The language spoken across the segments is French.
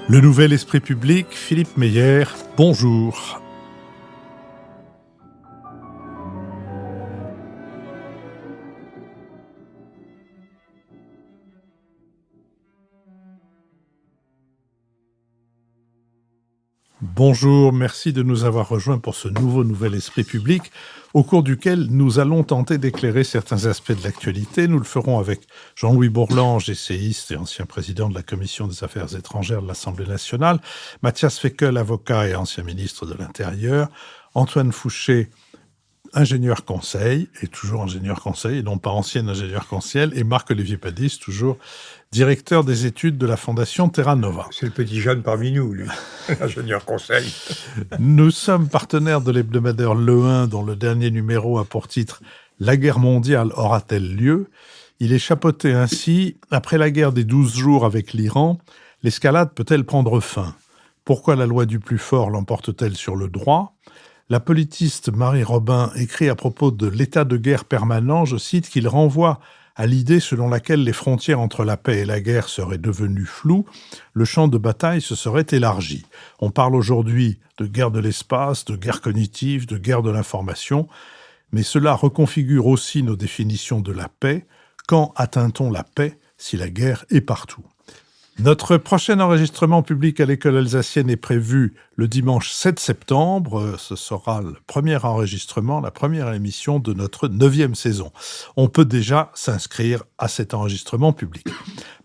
Le Nouvel Esprit Public, Philippe Meyer, bonjour. Bonjour, merci de nous avoir rejoints pour ce nouveau Nouvel Esprit Public, au cours duquel nous allons tenter d'éclairer certains aspects de l'actualité. Nous le ferons avec Jean-Louis Bourlange, essayiste et ancien président de la Commission des Affaires étrangères de l'Assemblée nationale, Mathias Fekl, avocat et ancien ministre de l'Intérieur, Antoine Fouché, ingénieur conseil, et toujours ingénieur conseil, et non pas ancien ingénieur conseil, et Marc-Olivier Padis, toujours directeur des études de la Fondation Terra Nova. C'est le petit jeune parmi nous, lui, ingénieur conseil. Nous sommes partenaires de l'hebdomadaire Le 1, dont le dernier numéro a pour titre « La guerre mondiale aura-t-elle lieu ?» Il est chapeauté ainsi « Après la guerre des 12 jours avec l'Iran, l'escalade peut-elle prendre fin ? Pourquoi la loi du plus fort l'emporte-t-elle sur le droit ?» La politiste Marie Robin écrit à propos de l'état de guerre permanent, je cite, qu'il renvoie à l'idée selon laquelle les frontières entre la paix et la guerre seraient devenues floues, le champ de bataille se serait élargi. On parle aujourd'hui de guerre de l'espace, de guerre cognitive, de guerre de l'information, mais cela reconfigure aussi nos définitions de la paix. Quand atteint-on la paix si la guerre est partout ? Notre prochain enregistrement public à l'école alsacienne est prévu le dimanche 7 septembre. Ce sera le premier enregistrement, la première émission de notre 9e saison. On peut déjà s'inscrire à cet enregistrement public.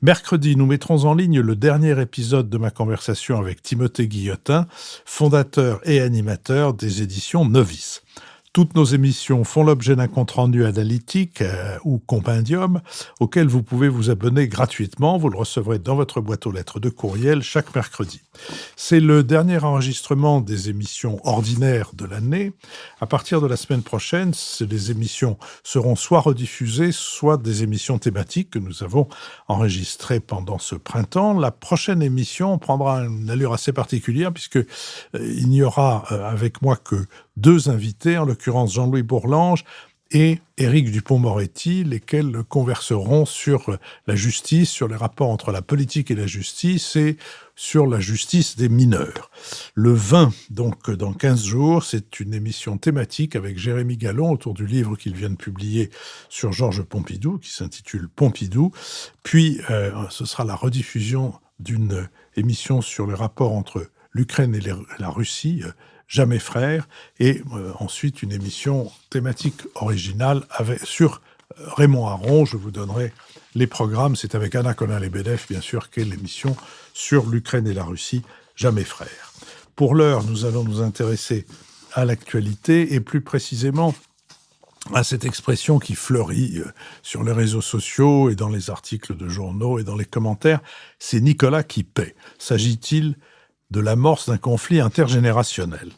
Mercredi, nous mettrons en ligne le dernier épisode de ma conversation avec Timothée Guillotin, fondateur et animateur des éditions Novice. Toutes nos émissions font l'objet d'un compte-rendu analytique ou compendium auquel vous pouvez vous abonner gratuitement. Vous le recevrez dans votre boîte aux lettres de courriel chaque mercredi. C'est le dernier enregistrement des émissions ordinaires de l'année. À partir de la semaine prochaine, les émissions seront soit rediffusées, soit des émissions thématiques que nous avons enregistrées pendant ce printemps. La prochaine émission prendra une allure assez particulière puisque il n'y aura avec moi que 2 invités, en l'occurrence Jean-Louis Bourlange et Éric Dupond-Moretti, lesquels converseront sur la justice, sur les rapports entre la politique et la justice et sur la justice des mineurs. Le 20, donc dans 15 jours, c'est une émission thématique avec Jérémy Gallon autour du livre qu'il vient de publier sur Georges Pompidou, qui s'intitule Pompidou. Puis, ce sera la rediffusion d'une émission sur les rapports entre l'Ukraine et la Russie, Jamais frères, et ensuite une émission thématique originale sur Raymond Aron. Je vous donnerai les programmes. C'est avec Anna Colin-Lebedev, bien sûr, qu'est l'émission sur l'Ukraine et la Russie, Jamais frères. Pour l'heure, nous allons nous intéresser à l'actualité et plus précisément à cette expression qui fleurit sur les réseaux sociaux et dans les articles de journaux et dans les commentaires, c'est Nicolas qui paie. S'agit-il de l'amorce d'un conflit intergénérationnel?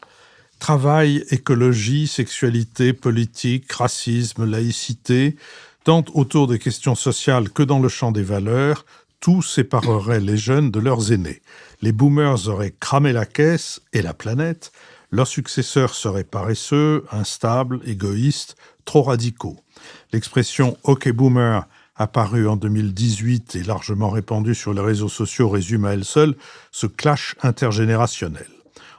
Travail, écologie, sexualité, politique, racisme, laïcité, tant autour des questions sociales que dans le champ des valeurs, tout séparerait les jeunes de leurs aînés. Les boomers auraient cramé la caisse et la planète, leurs successeurs seraient paresseux, instables, égoïstes, trop radicaux. L'expression « OK boomer » apparue en 2018 et largement répandue sur les réseaux sociaux, résume à elle seule ce clash intergénérationnel.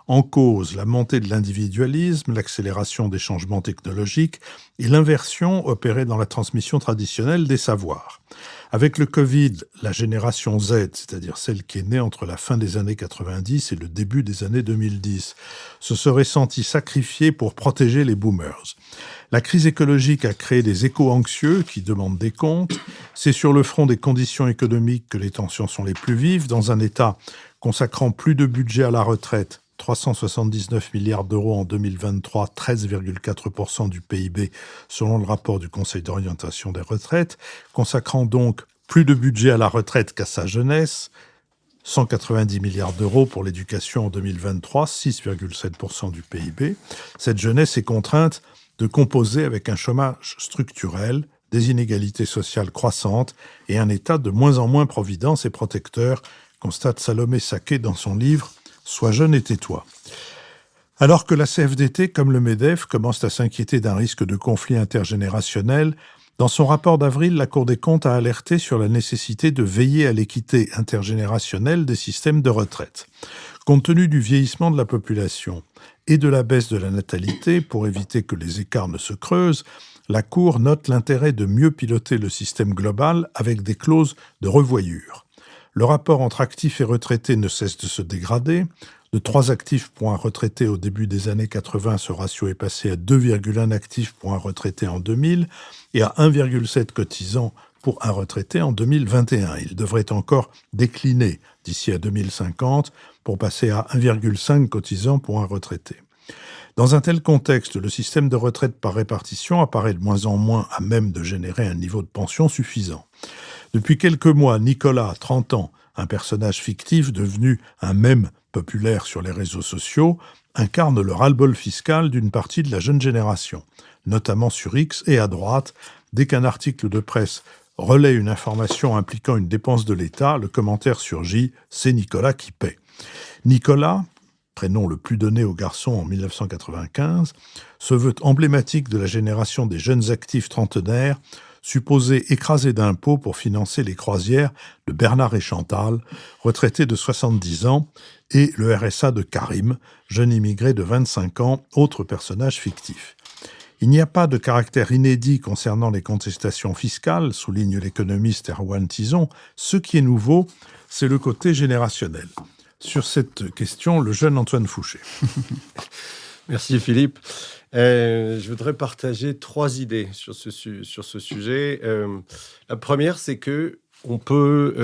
En cause, la montée de l'individualisme, l'accélération des changements technologiques et l'inversion opérée dans la transmission traditionnelle des savoirs. Avec le Covid, la génération Z, c'est-à-dire celle qui est née entre la fin des années 90 et le début des années 2010, se serait sentie sacrifiée pour protéger les boomers. La crise écologique a créé des échos anxieux qui demandent des comptes. C'est sur le front des conditions économiques que les tensions sont les plus vives. Dans un État consacrant plus de budget à la retraite, 379 milliards d'euros en 2023, 13,4% du PIB selon le rapport du Conseil d'orientation des retraites, consacrant donc plus de budget à la retraite qu'à sa jeunesse, 190 milliards d'euros pour l'éducation en 2023, 6,7% du PIB. Cette jeunesse est contrainte de composer avec un chômage structurel, des inégalités sociales croissantes et un État de moins en moins providence et protecteur, constate Salomé Saké dans son livre « Sois jeune et tais-toi ». Alors que la CFDT, comme le MEDEF, commencent à s'inquiéter d'un risque de conflit intergénérationnel, Dans son rapport d'avril, la Cour des comptes a alerté sur la nécessité de veiller à l'équité intergénérationnelle des systèmes de retraite. Compte tenu du vieillissement de la population et de la baisse de la natalité, pour éviter que les écarts ne se creusent, la Cour note l'intérêt de mieux piloter le système global avec des clauses de revoyure. Le rapport entre actifs et retraités ne cesse de se dégrader. De 3 actifs pour un retraité au début des années 80, ce ratio est passé à 2,1 actifs pour un retraité en 2000 et à 1,7 cotisants pour un retraité en 2021. Il devrait encore décliner d'ici à 2050 pour passer à 1,5 cotisants pour un retraité. Dans un tel contexte, le système de retraite par répartition apparaît de moins en moins à même de générer un niveau de pension suffisant. Depuis quelques mois, Nicolas, 30 ans, un personnage fictif devenu un mème populaire sur les réseaux sociaux, incarne le ras-le-bol fiscal d'une partie de la jeune génération, notamment sur X et à droite. Dès qu'un article de presse relaie une information impliquant une dépense de l'État, le commentaire surgit « c'est Nicolas qui paie ». Nicolas, prénom le plus donné aux garçons en 1995, se veut emblématique de la génération des jeunes actifs trentenaires, supposés écrasés d'impôts pour financer les croisières de Bernard et Chantal, retraités de 70 ans, et le RSA de Karim, jeune immigré de 25 ans, autre personnage fictif. Il n'y a pas de caractère inédit concernant les contestations fiscales, souligne l'économiste Erwan Tison. Ce qui est nouveau, c'est le côté générationnel. Sur cette question, le jeune Antoine Fouché. Merci Philippe. Je voudrais partager 3 idées sur ce sujet. La première, c'est que on peut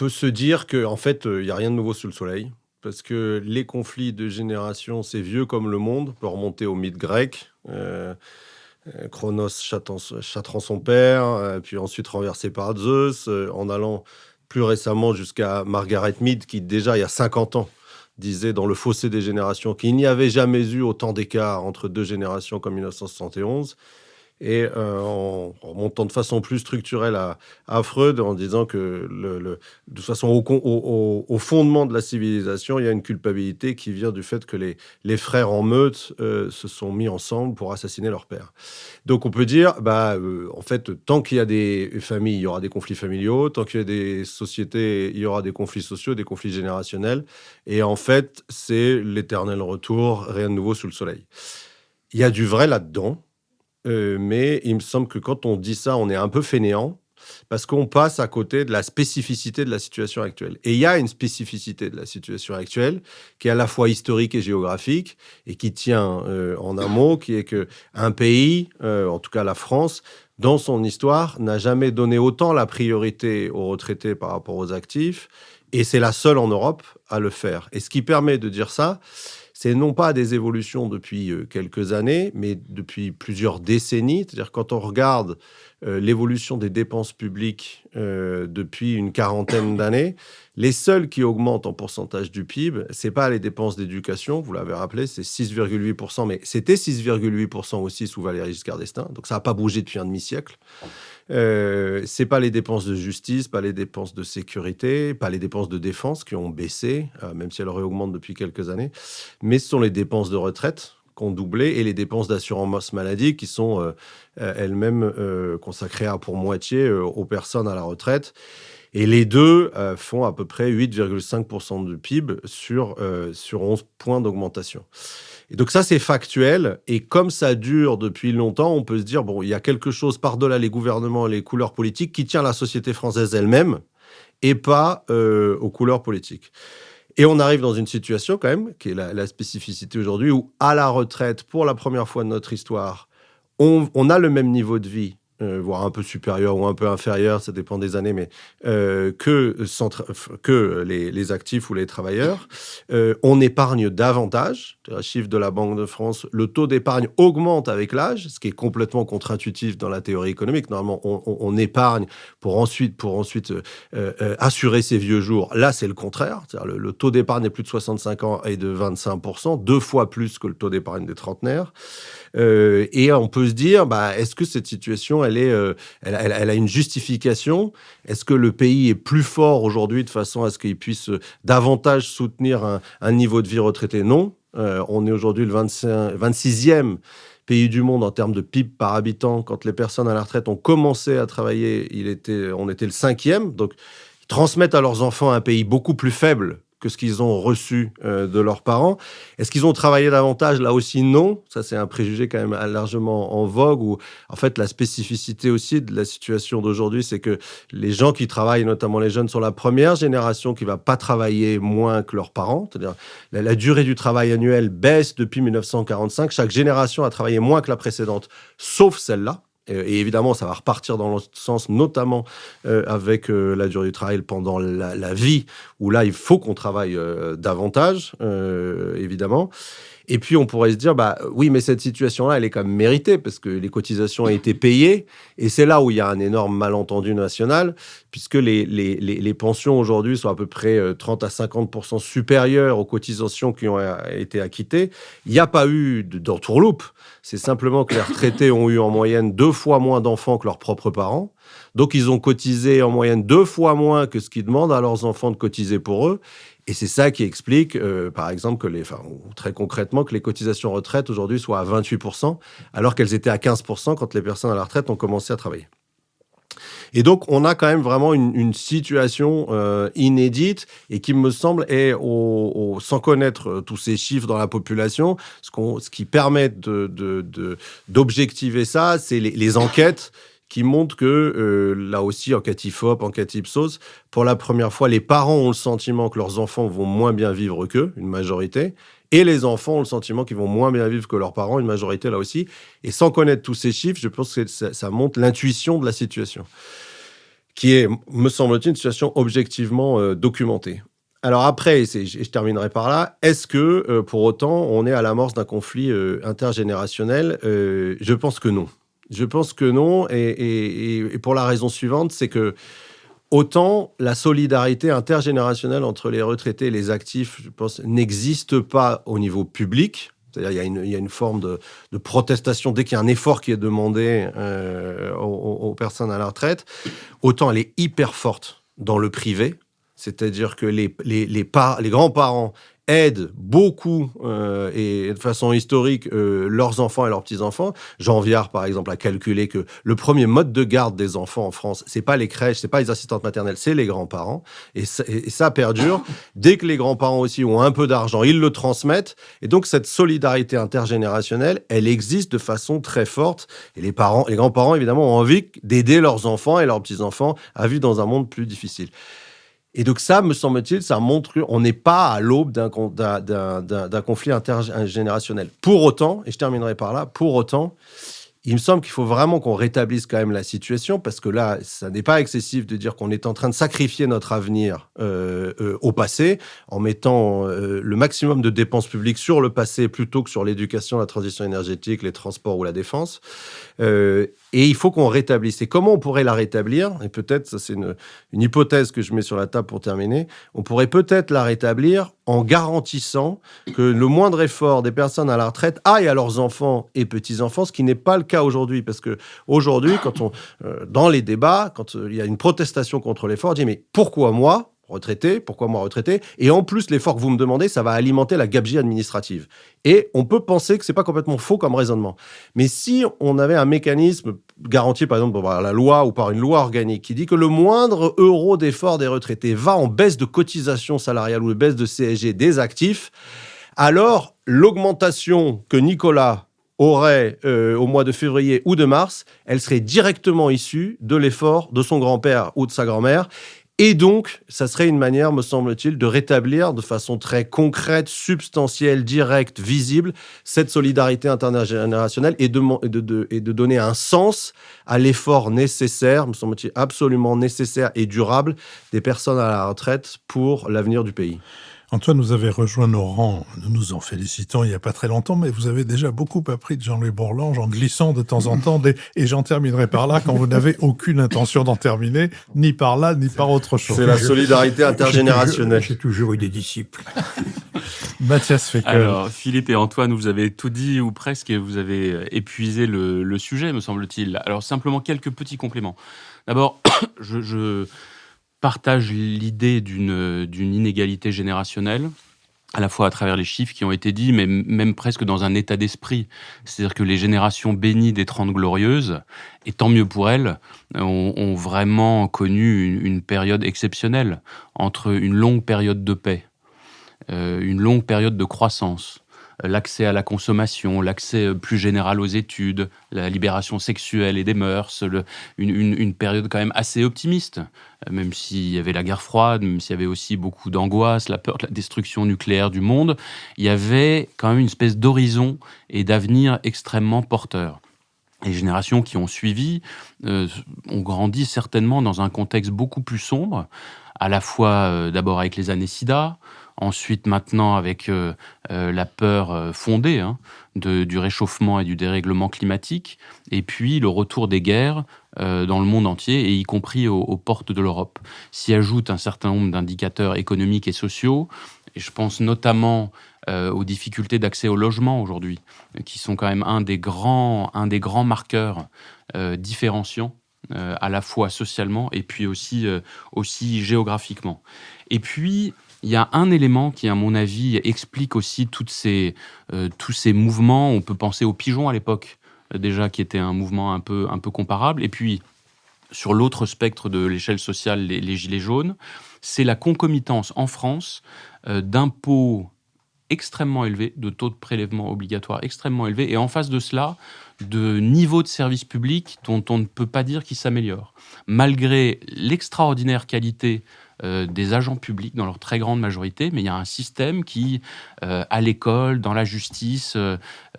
se dire qu'en fait, il n'y a rien de nouveau sous le soleil, parce que les conflits de génération, c'est vieux comme le monde, on peut remonter au mythe grec. Cronos châtrant son père, puis ensuite renversé par Zeus, en allant plus récemment jusqu'à Margaret Mead, qui déjà il y a 50 ans disait dans Le Fossé des générations qu'il n'y avait jamais eu autant d'écart entre 2 générations qu'en 1971. Et en montant de façon plus structurelle à Freud, en disant que de toute façon, au fondement de la civilisation, il y a une culpabilité qui vient du fait que les frères en meute se sont mis ensemble pour assassiner leur père. Donc on peut dire, en fait, tant qu'il y a des familles, il y aura des conflits familiaux, tant qu'il y a des sociétés, il y aura des conflits sociaux, des conflits générationnels. Et en fait, c'est l'éternel retour, rien de nouveau sous le soleil. Il y a du vrai là-dedans. Mais il me semble que quand on dit ça, on est un peu fainéant parce qu'on passe à côté de la spécificité de la situation actuelle. Et il y a une spécificité de la situation actuelle qui est à la fois historique et géographique et qui tient en un mot, qui est qu'un pays, en tout cas la France, dans son histoire, n'a jamais donné autant la priorité aux retraités par rapport aux actifs, et c'est la seule en Europe à le faire. Et ce qui permet de dire ça, c'est non pas des évolutions depuis quelques années, mais depuis plusieurs décennies. C'est-à-dire quand on regarde l'évolution des dépenses publiques depuis une quarantaine d'années, les seules qui augmentent en pourcentage du PIB, ce n'est pas les dépenses d'éducation, vous l'avez rappelé, c'est 6,8%, mais c'était 6,8% aussi sous Valéry Giscard d'Estaing, donc ça n'a pas bougé depuis un demi-siècle. C'est pas les dépenses de justice, pas les dépenses de sécurité, pas les dépenses de défense qui ont baissé, même si elles réaugmentent depuis quelques années, mais ce sont les dépenses de retraite qui ont doublé et les dépenses d'assurance maladie qui sont elles-mêmes consacrées à pour moitié aux personnes à la retraite. Et les deux font à peu près 8,5% du PIB sur 11 points d'augmentation. Et donc ça, c'est factuel. Et comme ça dure depuis longtemps, on peut se dire, bon, il y a quelque chose par-delà les gouvernements et les couleurs politiques qui tient la société française elle-même et pas aux couleurs politiques. Et on arrive dans une situation quand même, qui est la spécificité aujourd'hui, où à la retraite, pour la première fois de notre histoire, on a le même niveau de vie, voire un peu supérieur ou un peu inférieur, ça dépend des années, mais que les actifs ou les travailleurs. On épargne davantage. Le chiffre de la Banque de France, le taux d'épargne augmente avec l'âge, ce qui est complètement contre-intuitif dans la théorie économique. Normalement, on épargne pour ensuite assurer ses vieux jours. Là, c'est le contraire. C'est-à-dire le taux d'épargne des plus de 65 ans est de 25%, 2 fois plus que le taux d'épargne des trentenaires. Et on peut se dire, est-ce que cette situation, elle a une justification? Est-ce que le pays est plus fort aujourd'hui de façon à ce qu'il puisse davantage soutenir un niveau de vie retraité? Non. On est aujourd'hui le 26e pays du monde en termes de PIB par habitant. Quand les personnes à la retraite ont commencé à travailler, on était le 5e. Donc, ils transmettent à leurs enfants un pays beaucoup plus faible que ce qu'ils ont reçu de leurs parents. Est-ce qu'ils ont travaillé davantage? Là aussi, non. Ça, c'est un préjugé quand même largement en vogue, où en fait, la spécificité aussi de la situation d'aujourd'hui, c'est que les gens qui travaillent, notamment les jeunes, sont la première génération qui va pas travailler moins que leurs parents. C'est-à-dire, la durée du travail annuel baisse depuis 1945. Chaque génération a travaillé moins que la précédente, sauf celle-là. Et évidemment, ça va repartir dans l'autre sens, notamment avec la durée du travail pendant la vie, où là, il faut qu'on travaille davantage, évidemment. Et puis, on pourrait se dire, bah oui, mais cette situation-là, elle est quand même méritée, parce que les cotisations ont été payées. Et c'est là où il y a un énorme malentendu national, puisque les pensions aujourd'hui sont à peu près 30 à 50% supérieures aux cotisations qui ont été acquittées. Il n'y a pas eu d'entourloupe. C'est simplement que les retraités ont eu en moyenne 2 fois moins d'enfants que leurs propres parents. Donc, ils ont cotisé en moyenne 2 fois moins que ce qu'ils demandent à leurs enfants de cotiser pour eux. Et c'est ça qui explique, par exemple, très concrètement, que les cotisations retraite aujourd'hui soient à 28%, alors qu'elles étaient à 15% quand les personnes à la retraite ont commencé à travailler. Et donc, on a quand même vraiment une situation inédite et qui me semble est, sans connaître tous ces chiffres dans la population, ce qui permet d'objectiver ça, c'est les enquêtes qui montrent que, là aussi, enquête IFOP, enquête Ipsos, pour la première fois, les parents ont le sentiment que leurs enfants vont moins bien vivre qu'eux, une majorité, et les enfants ont le sentiment qu'ils vont moins bien vivre que leurs parents, une majorité là aussi. Et sans connaître tous ces chiffres, je pense que ça montre l'intuition de la situation, qui est, me semble-t-il, une situation objectivement documentée. Alors après, je terminerai par là, est-ce que, pour autant, on est à l'amorce d'un conflit intergénérationnel? Je pense que non. Je pense que non, et pour la raison suivante, c'est que autant la solidarité intergénérationnelle entre les retraités et les actifs, je pense, n'existe pas au niveau public. C'est-à-dire il y a une forme de protestation dès qu'il y a un effort qui est demandé aux personnes à la retraite. Autant elle est hyper forte dans le privé. C'est-à-dire que les grands-parents aident beaucoup et de façon historique leurs enfants et leurs petits-enfants. Jean Viard, par exemple, a calculé que le premier mode de garde des enfants en France, c'est pas les crèches, c'est pas les assistantes maternelles, c'est les grands-parents. Et ça perdure. Dès que les grands-parents aussi ont un peu d'argent, ils le transmettent. Et donc, cette solidarité intergénérationnelle, elle existe de façon très forte. Et les grands-parents, évidemment, ont envie d'aider leurs enfants et leurs petits-enfants à vivre dans un monde plus difficile. Et donc ça, me semble-t-il, ça montre qu'on n'est pas à l'aube d'un conflit intergénérationnel. Pour autant, et je terminerai par là, il me semble qu'il faut vraiment qu'on rétablisse quand même la situation, parce que là, ça n'est pas excessif de dire qu'on est en train de sacrifier notre avenir au passé, en mettant le maximum de dépenses publiques sur le passé plutôt que sur l'éducation, la transition énergétique, les transports ou la défense. Et il faut qu'on rétablisse. Et comment on pourrait la rétablir? Et peut-être, ça c'est une hypothèse que je mets sur la table pour terminer, on pourrait peut-être la rétablir en garantissant que le moindre effort des personnes à la retraite aille à leurs enfants et petits-enfants, ce qui n'est pas le cas aujourd'hui. Parce que aujourd'hui, dans les débats, quand il y a une protestation contre l'effort, on dit « mais pourquoi moi ?» Pourquoi moi retraité? Et en plus, l'effort que vous me demandez, ça va alimenter la gabegie administrative. Et on peut penser que c'est pas complètement faux comme raisonnement. Mais si on avait un mécanisme garanti, par exemple, par la loi ou par une loi organique qui dit que le moindre euro d'effort des retraités va en baisse de cotisation salariale ou de baisse de CSG des actifs, alors l'augmentation que Nicolas aurait au mois de février ou de mars, elle serait directement issue de l'effort de son grand-père ou de sa grand-mère. Et donc, ça serait une manière, me semble-t-il, de rétablir de façon très concrète, substantielle, directe, visible, cette solidarité intergénérationnelle et de donner un sens à l'effort nécessaire, me semble-t-il, absolument nécessaire et durable des personnes à la retraite pour l'avenir du pays. Antoine, vous avez rejoint nos rangs, nous nous en félicitons il n'y a pas très longtemps, mais vous avez déjà beaucoup appris de Jean-Louis Bourlange en glissant de temps en temps, et j'en terminerai par là, quand vous n'avez aucune intention d'en terminer, ni par là, ni par autre chose. C'est la solidarité intergénérationnelle. J'ai toujours eu des disciples. Mathias Fekl. Alors, Philippe et Antoine, vous avez tout dit, ou presque, et vous avez épuisé le sujet, me semble-t-il. Alors, simplement quelques petits compléments. D'abord, je partage l'idée d'une inégalité générationnelle. à la fois à travers les chiffres qui ont été dits, mais même presque dans un état d'esprit. C'est-à-dire que les générations bénies des 30 Glorieuses, et tant mieux pour elles, ont vraiment connu une période exceptionnelle, entre une longue période de paix, une longue période de croissance, l'accès à la consommation, l'accès plus général aux études, la libération sexuelle et des mœurs, une période quand même assez optimiste, même s'il y avait la guerre froide, même s'il y avait aussi beaucoup d'angoisse, la peur de la destruction nucléaire du monde, il y avait quand même une espèce d'horizon et d'avenir extrêmement porteur. Les générations qui ont suivi ont grandi certainement dans un contexte beaucoup plus sombre, à la fois d'abord avec les années SIDA, ensuite maintenant avec la peur fondée du réchauffement et du dérèglement climatique, et puis le retour des guerres dans le monde entier, et y compris aux portes de l'Europe. S'y ajoute un certain nombre d'indicateurs économiques et sociaux, et je pense notamment aux difficultés d'accès au logement aujourd'hui, qui sont quand même un des grands marqueurs différenciants, à la fois socialement et puis aussi géographiquement. Et puis, il y a un élément qui, à mon avis, explique aussi tous ces mouvements. On peut penser aux pigeons à l'époque, déjà, qui était un mouvement un peu comparable. Et puis, sur l'autre spectre de l'échelle sociale, les gilets jaunes, c'est la concomitance en France d'impôts extrêmement élevés, de taux de prélèvement obligatoire extrêmement élevés, et en face de cela, de niveaux de service public dont on ne peut pas dire qu'ils s'améliorent. Malgré l'extraordinaire qualité des agents publics dans leur très grande majorité, mais il y a un système qui, à l'école, dans la justice,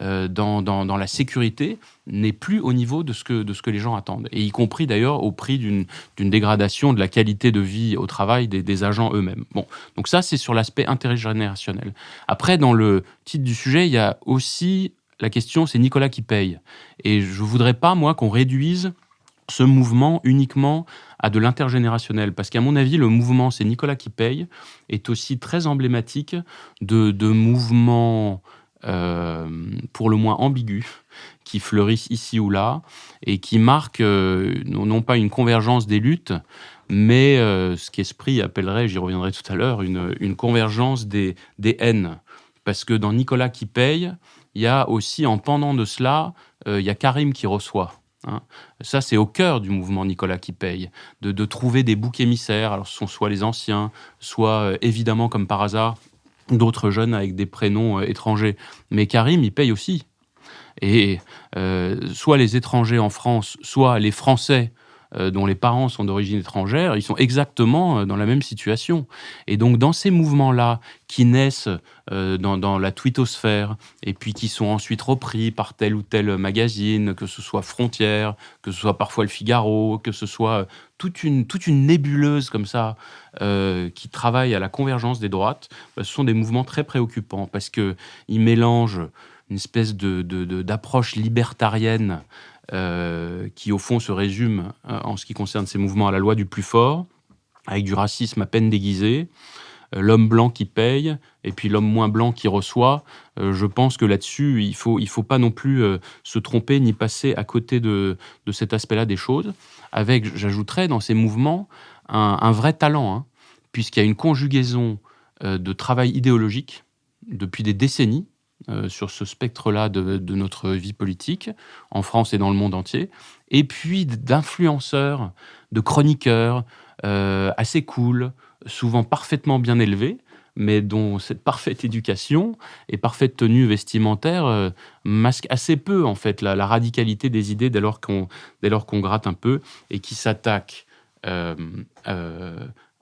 dans la sécurité, n'est plus au niveau de ce que les gens attendent. Et y compris d'ailleurs au prix d'une dégradation de la qualité de vie au travail des agents eux-mêmes. Bon, donc ça, c'est sur l'aspect intergénérationnel. Après, dans le titre du sujet, il y a aussi la question, c'est Nicolas qui paye. Et je ne voudrais pas, moi, qu'on réduise ce mouvement uniquement à de l'intergénérationnel. Parce qu'à mon avis, le mouvement « c'est Nicolas qui paye » est aussi très emblématique de mouvements pour le moins ambigus qui fleurissent ici ou là et qui marquent non pas une convergence des luttes, mais ce qu'Esprit appellerait, j'y reviendrai tout à l'heure, une convergence des haines. Parce que dans Nicolas qui paye, il y a aussi, en pendant de cela, il y a Karim qui reçoit. Ça, c'est au cœur du mouvement Nicolas qui paye, de trouver des boucs émissaires. Alors, ce sont soit les anciens, soit, évidemment, comme par hasard, d'autres jeunes avec des prénoms étrangers. Mais Karim, il paye aussi. Et soit les étrangers en France, soit les Français dont les parents sont d'origine étrangère, ils sont exactement dans la même situation. Et donc, dans ces mouvements-là, qui naissent dans la twittosphère, et puis qui sont ensuite repris par tel ou tel magazine, que ce soit Frontières, que ce soit parfois Le Figaro, que ce soit toute une nébuleuse comme ça, qui travaille à la convergence des droites, ce sont des mouvements très préoccupants, parce qu'ils mélangent une espèce d'approche libertarienne qui, au fond, se résume, en ce qui concerne ces mouvements, à la loi du plus fort, avec du racisme à peine déguisé, l'homme blanc qui paye, et puis l'homme moins blanc qui reçoit. Je pense que là-dessus, il faut pas non plus se tromper ni passer à côté de cet aspect-là des choses, avec, j'ajouterais, dans ces mouvements, un vrai talent, puisqu'il y a une conjugaison de travail idéologique depuis des décennies, sur ce spectre-là de notre vie politique, en France et dans le monde entier, et puis d'influenceurs, de chroniqueurs assez cool, souvent parfaitement bien élevés, mais dont cette parfaite éducation et parfaite tenue vestimentaire masque assez peu, en fait, la radicalité des idées dès lors qu'on gratte un peu, et qui s'attaque,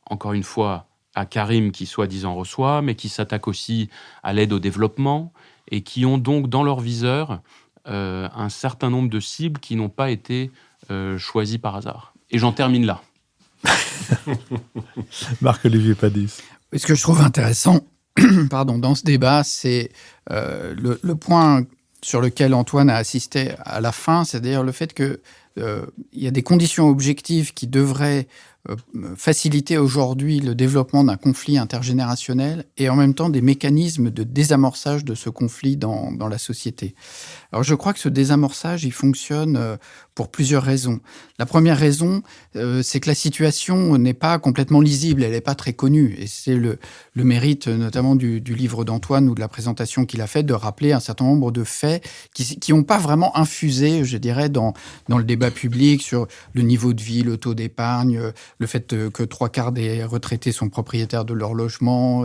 encore une fois, à Karim qui soi-disant reçoit, mais qui s'attaque aussi à l'aide au développement, et qui ont donc dans leur viseur un certain nombre de cibles qui n'ont pas été choisies par hasard. Et j'en termine là. Marc-Olivier Padis. Ce que je trouve intéressant dans ce débat, c'est le point sur lequel Antoine a assisté à la fin, c'est-à-dire le fait qu'il y a des conditions objectives qui devraient faciliter aujourd'hui le développement d'un conflit intergénérationnel et en même temps des mécanismes de désamorçage de ce conflit dans la société. Alors je crois que ce désamorçage, il fonctionne pour plusieurs raisons. La première raison, c'est que la situation n'est pas complètement lisible, elle n'est pas très connue. Et c'est le mérite notamment du livre d'Antoine ou de la présentation qu'il a faite de rappeler un certain nombre de faits qui n'ont pas vraiment infusé, je dirais, dans le débat public sur le niveau de vie, le taux d'épargne, le fait que 3/4 des retraités sont propriétaires de leur logement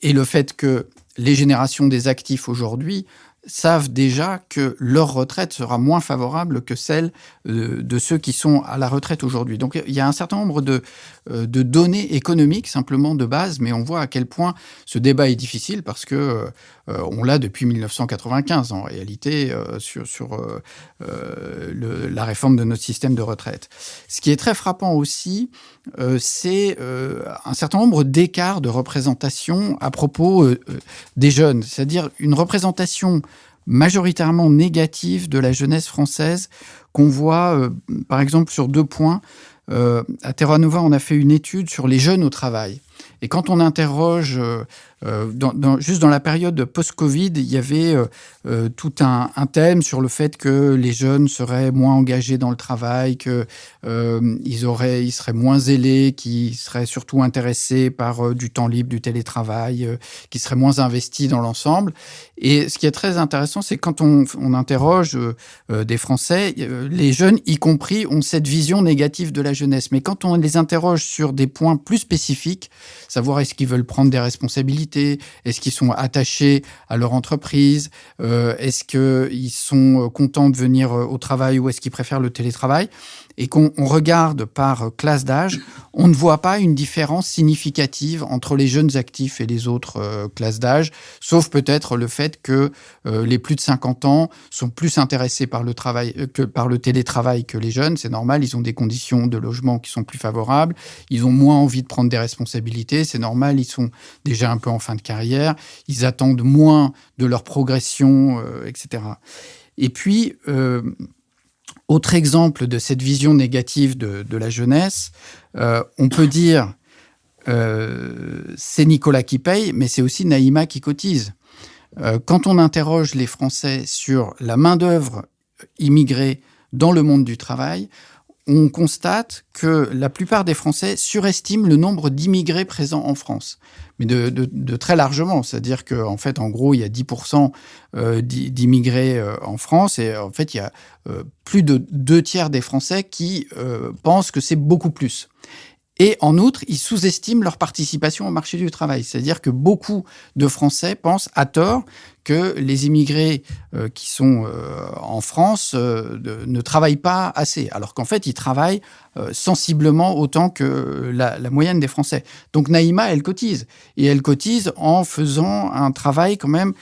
et le fait que les générations des actifs aujourd'hui savent déjà que leur retraite sera moins favorable que celle de ceux qui sont à la retraite aujourd'hui. Donc il y a un certain nombre de données économiques simplement de base, mais on voit à quel point ce débat est difficile parce que on l'a depuis 1995 en réalité sur la réforme de notre système de retraite. Ce qui est très frappant aussi, c'est un certain nombre d'écarts de représentation à propos des jeunes, c'est-à-dire une représentation majoritairement négative de la jeunesse française qu'on voit, par exemple, sur 2 points. À Terra Nova, on a fait une étude sur les jeunes au travail. Et quand on interroge, juste dans la période post-Covid, il y avait tout un thème sur le fait que les jeunes seraient moins engagés dans le travail, qu'ils seraient moins zélés, qu'ils seraient surtout intéressés par du temps libre, du télétravail, qu'ils seraient moins investis dans l'ensemble. Et ce qui est très intéressant, c'est quand on interroge des Français, les jeunes, y compris, ont cette vision négative de la jeunesse. Mais quand on les interroge sur des points plus spécifiques, savoir est-ce qu'ils veulent prendre des responsabilités, est-ce qu'ils sont attachés à leur entreprise, est-ce qu'ils sont contents de venir au travail ou est-ce qu'ils préfèrent le télétravail, et qu'on regarde par classe d'âge, on ne voit pas une différence significative entre les jeunes actifs et les autres classes d'âge, sauf peut-être le fait que les plus de 50 ans sont plus intéressés par le télétravail que les jeunes. C'est normal, ils ont des conditions de logement qui sont plus favorables, ils ont moins envie de prendre des responsabilités, c'est normal, ils sont déjà un peu en fin de carrière, ils attendent moins de leur progression, etc. Et puis, autre exemple de cette vision négative de la jeunesse, on peut dire c'est Nicolas qui paye, mais c'est aussi Naïma qui cotise. Quand on interroge les Français sur la main-d'œuvre immigrée dans le monde du travail, on constate que la plupart des Français surestiment le nombre d'immigrés présents en France, mais de très largement. C'est-à-dire qu'en fait, en gros, il y a 10% d'immigrés en France, et en fait, il y a plus de 2/3 des Français qui pensent que c'est beaucoup plus. Et en outre, ils sous-estiment leur participation au marché du travail. C'est-à-dire que beaucoup de Français pensent à tort que les immigrés qui sont en France ne travaillent pas assez, alors qu'en fait, ils travaillent sensiblement autant que la moyenne des Français. Donc Naïma, elle cotise. Et elle cotise en faisant un travail quand même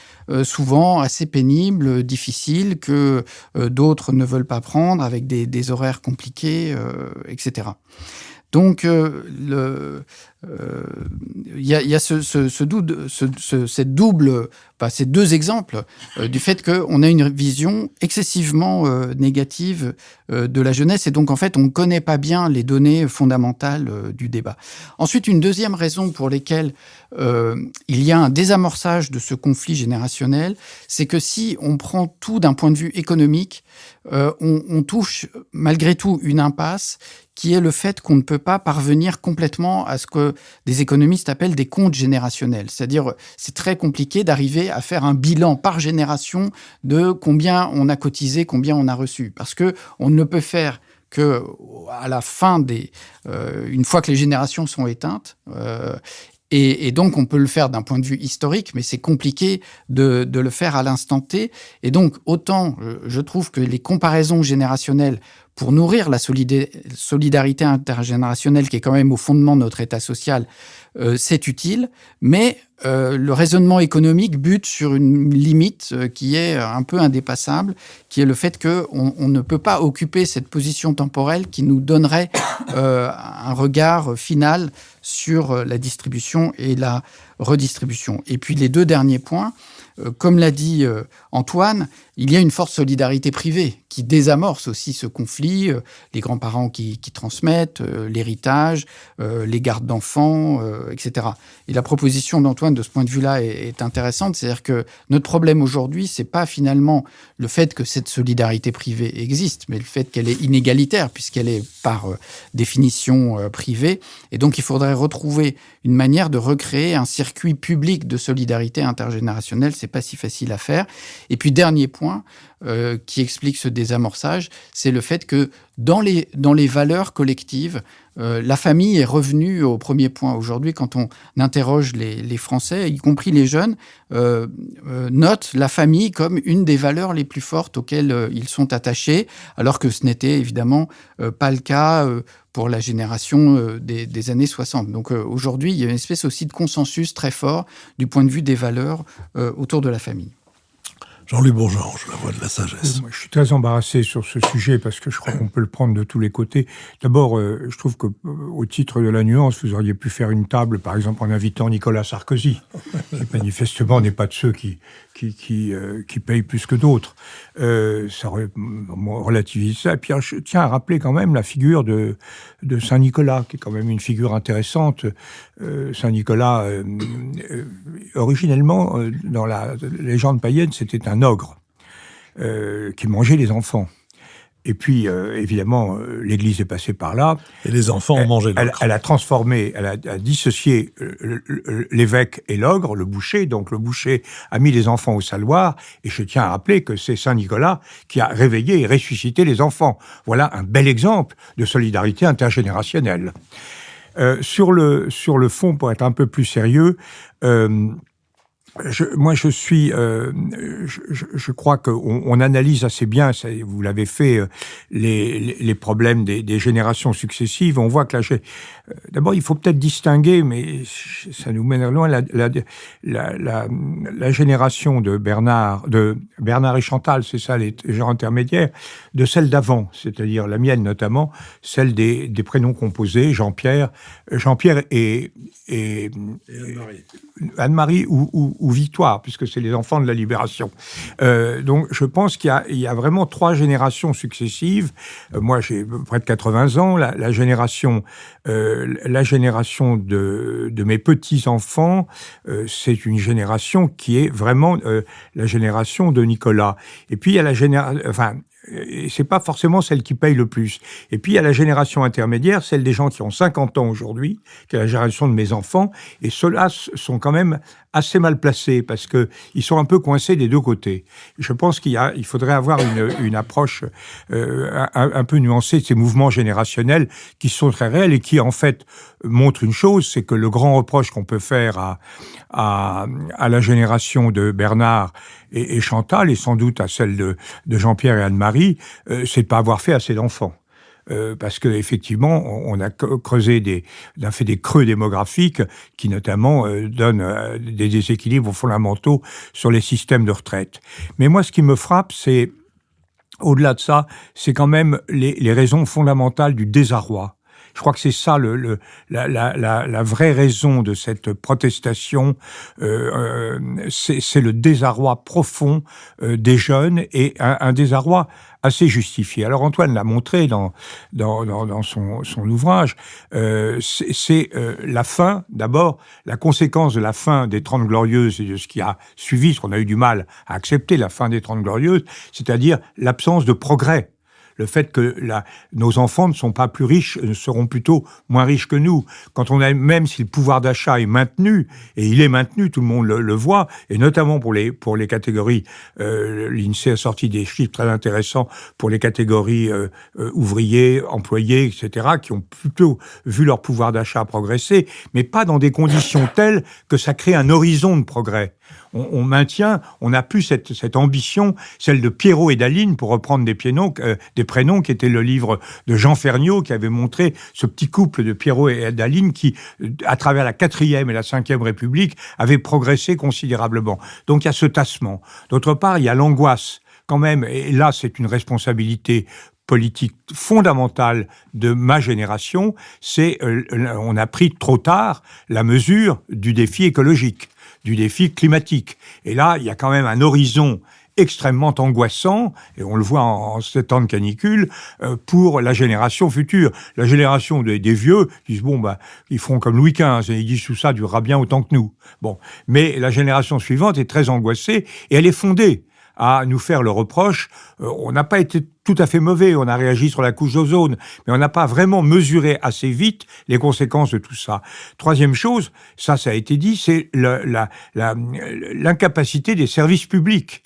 souvent assez pénible, difficile, que d'autres ne veulent pas prendre, avec des horaires compliqués, etc. Donc, il y a ces 2 exemples du fait qu'on a une vision excessivement négative de la jeunesse, et donc en fait on ne connaît pas bien les données fondamentales du débat. Ensuite, une deuxième raison pour laquelle il y a un désamorçage de ce conflit générationnel, c'est que si on prend tout d'un point de vue économique, on touche malgré tout une impasse qui est le fait qu'on ne peut pas parvenir complètement à ce que des économistes appellent des comptes générationnels. C'est-à-dire, c'est très compliqué d'arriver à faire un bilan par génération de combien on a cotisé, combien on a reçu. Parce qu'on ne peut faire que à la fin une fois que les générations sont éteintes, et donc, on peut le faire d'un point de vue historique, mais c'est compliqué de le faire à l'instant T. Et donc, autant je trouve que les comparaisons générationnelles pour nourrir la solidarité intergénérationnelle, qui est quand même au fondement de notre État social, c'est utile, mais le raisonnement économique bute sur une limite qui est un peu indépassable, qui est le fait qu'on ne peut pas occuper cette position temporelle qui nous donnerait un regard final sur la distribution et la redistribution. Et puis les 2 derniers points, comme l'a dit Antoine, il y a une forte solidarité privée qui désamorce aussi ce conflit, les grands-parents qui transmettent, l'héritage, les gardes d'enfants, etc. Et la proposition d'Antoine, de ce point de vue-là, est intéressante. C'est-à-dire que notre problème aujourd'hui, c'est pas finalement le fait que cette solidarité privée existe, mais le fait qu'elle est inégalitaire, puisqu'elle est par définition privée. Et donc, il faudrait retrouver une manière de recréer un circuit public de solidarité intergénérationnelle. C'est pas si facile à faire. Et puis, dernier point qui explique ce désamorçage, c'est le fait que dans les valeurs collectives, la famille est revenue au premier point. Aujourd'hui, quand on interroge les Français, y compris les jeunes, notent la famille comme une des valeurs les plus fortes auxquelles ils sont attachés, alors que ce n'était évidemment pas le cas pour la génération des années 60. Donc aujourd'hui, il y a une espèce aussi de consensus très fort du point de vue des valeurs autour de la famille. Jean-Louis Bourgeange, la voix de la sagesse. Moi, je suis très embarrassé sur ce sujet parce que je crois qu'on peut le prendre de tous les côtés. D'abord, je trouve qu'au titre de la nuance, vous auriez pu faire une table, par exemple, en invitant Nicolas Sarkozy, qui manifestement n'est pas de ceux qui payent plus que d'autres. Ça aurait relativisé ça. Et puis, je tiens à rappeler quand même la figure de Saint-Nicolas, qui est quand même une figure intéressante. Saint-Nicolas, originellement, dans la légende païenne, c'était un ogre qui mangeait les enfants. Et puis, évidemment, l'Église est passée par là. Et les enfants ont mangé l'ogre. Elle a transformé, elle a dissocié l'évêque et l'ogre, le boucher. Donc, le boucher a mis les enfants au saloir. Et je tiens à rappeler que c'est Saint-Nicolas qui a réveillé et ressuscité les enfants. Voilà un bel exemple de solidarité intergénérationnelle. Sur le fond, pour être un peu plus sérieux, je crois qu'on analyse assez bien, vous l'avez fait, les problèmes des générations successives. On voit que d'abord, il faut peut-être distinguer, mais ça nous mène loin, la génération de Bernard et Chantal, c'est ça, les gens intermédiaires, de celle d'avant, c'est-à-dire la mienne notamment, celle des prénoms composés, Jean-Pierre et Anne-Marie ou Victoire, puisque c'est les enfants de la Libération. Donc, je pense qu'il y a vraiment 3 générations successives. Moi, j'ai près de 80 ans. La génération de mes petits-enfants, c'est une génération qui est vraiment la génération de Nicolas. Et puis, il y a la génération... Et c'est pas forcément celle qui paye le plus. Et puis, il y a la génération intermédiaire, celle des gens qui ont 50 ans aujourd'hui, qui est la génération de mes enfants, et ceux-là sont quand même assez mal placés, parce que ils sont un peu coincés des deux côtés. Je pense qu'il faudrait avoir une approche un peu nuancée de ces mouvements générationnels qui sont très réels et qui, en fait, montrent une chose, c'est que le grand reproche qu'on peut faire à la génération de Bernard et Chantal, et sans doute à celle de Jean-Pierre et Anne-Marie, c'est de pas avoir fait assez d'enfants. Parce que effectivement, on a fait des creux démographiques qui notamment donnent des déséquilibres fondamentaux sur les systèmes de retraite. Mais moi, ce qui me frappe, c'est au-delà de ça, c'est quand même les raisons fondamentales du désarroi. Je crois que c'est ça la vraie raison de cette protestation. C'est le désarroi profond des jeunes et un désarroi assez justifié. Alors Antoine l'a montré dans son ouvrage. C'est la fin, d'abord, la conséquence de la fin des 30 Glorieuses et de ce qui a suivi, ce qu'on a eu du mal à accepter, la fin des 30 Glorieuses, c'est-à-dire l'absence de progrès. Le fait que nos enfants ne sont pas plus riches, seront plutôt moins riches que nous. Même si le pouvoir d'achat est maintenu, et il est maintenu, tout le monde le voit, et notamment pour les catégories, l'INSEE a sorti des chiffres très intéressants pour les catégories ouvriers, employés, etc., qui ont plutôt vu leur pouvoir d'achat progresser, mais pas dans des conditions telles que ça crée un horizon de progrès. On n'a plus cette ambition, celle de Pierrot et d'Aline, pour reprendre des prénoms, qui était le livre de Jean Ferniaud, qui avait montré ce petit couple de Pierrot et d'Aline qui, à travers la 4e et la 5e République, avait progressé considérablement. Donc il y a ce tassement. D'autre part, il y a l'angoisse, quand même, et là c'est une responsabilité politique fondamentale de ma génération, c'est on a pris trop tard la mesure du défi écologique. du défi climatique. Et là, il y a quand même un horizon extrêmement angoissant, et on le voit en ce temps de canicule, pour la génération future. La génération des vieux disent, ils feront comme Louis XV, et ils disent tout ça durera bien autant que nous. Bon. Mais la génération suivante est très angoissée, et elle est fondée à nous faire le reproche. On n'a pas été tout à fait mauvais, on a réagi sur la couche d'ozone, mais on n'a pas vraiment mesuré assez vite les conséquences de tout ça. Troisième chose, ça a été dit, c'est l'incapacité des services publics,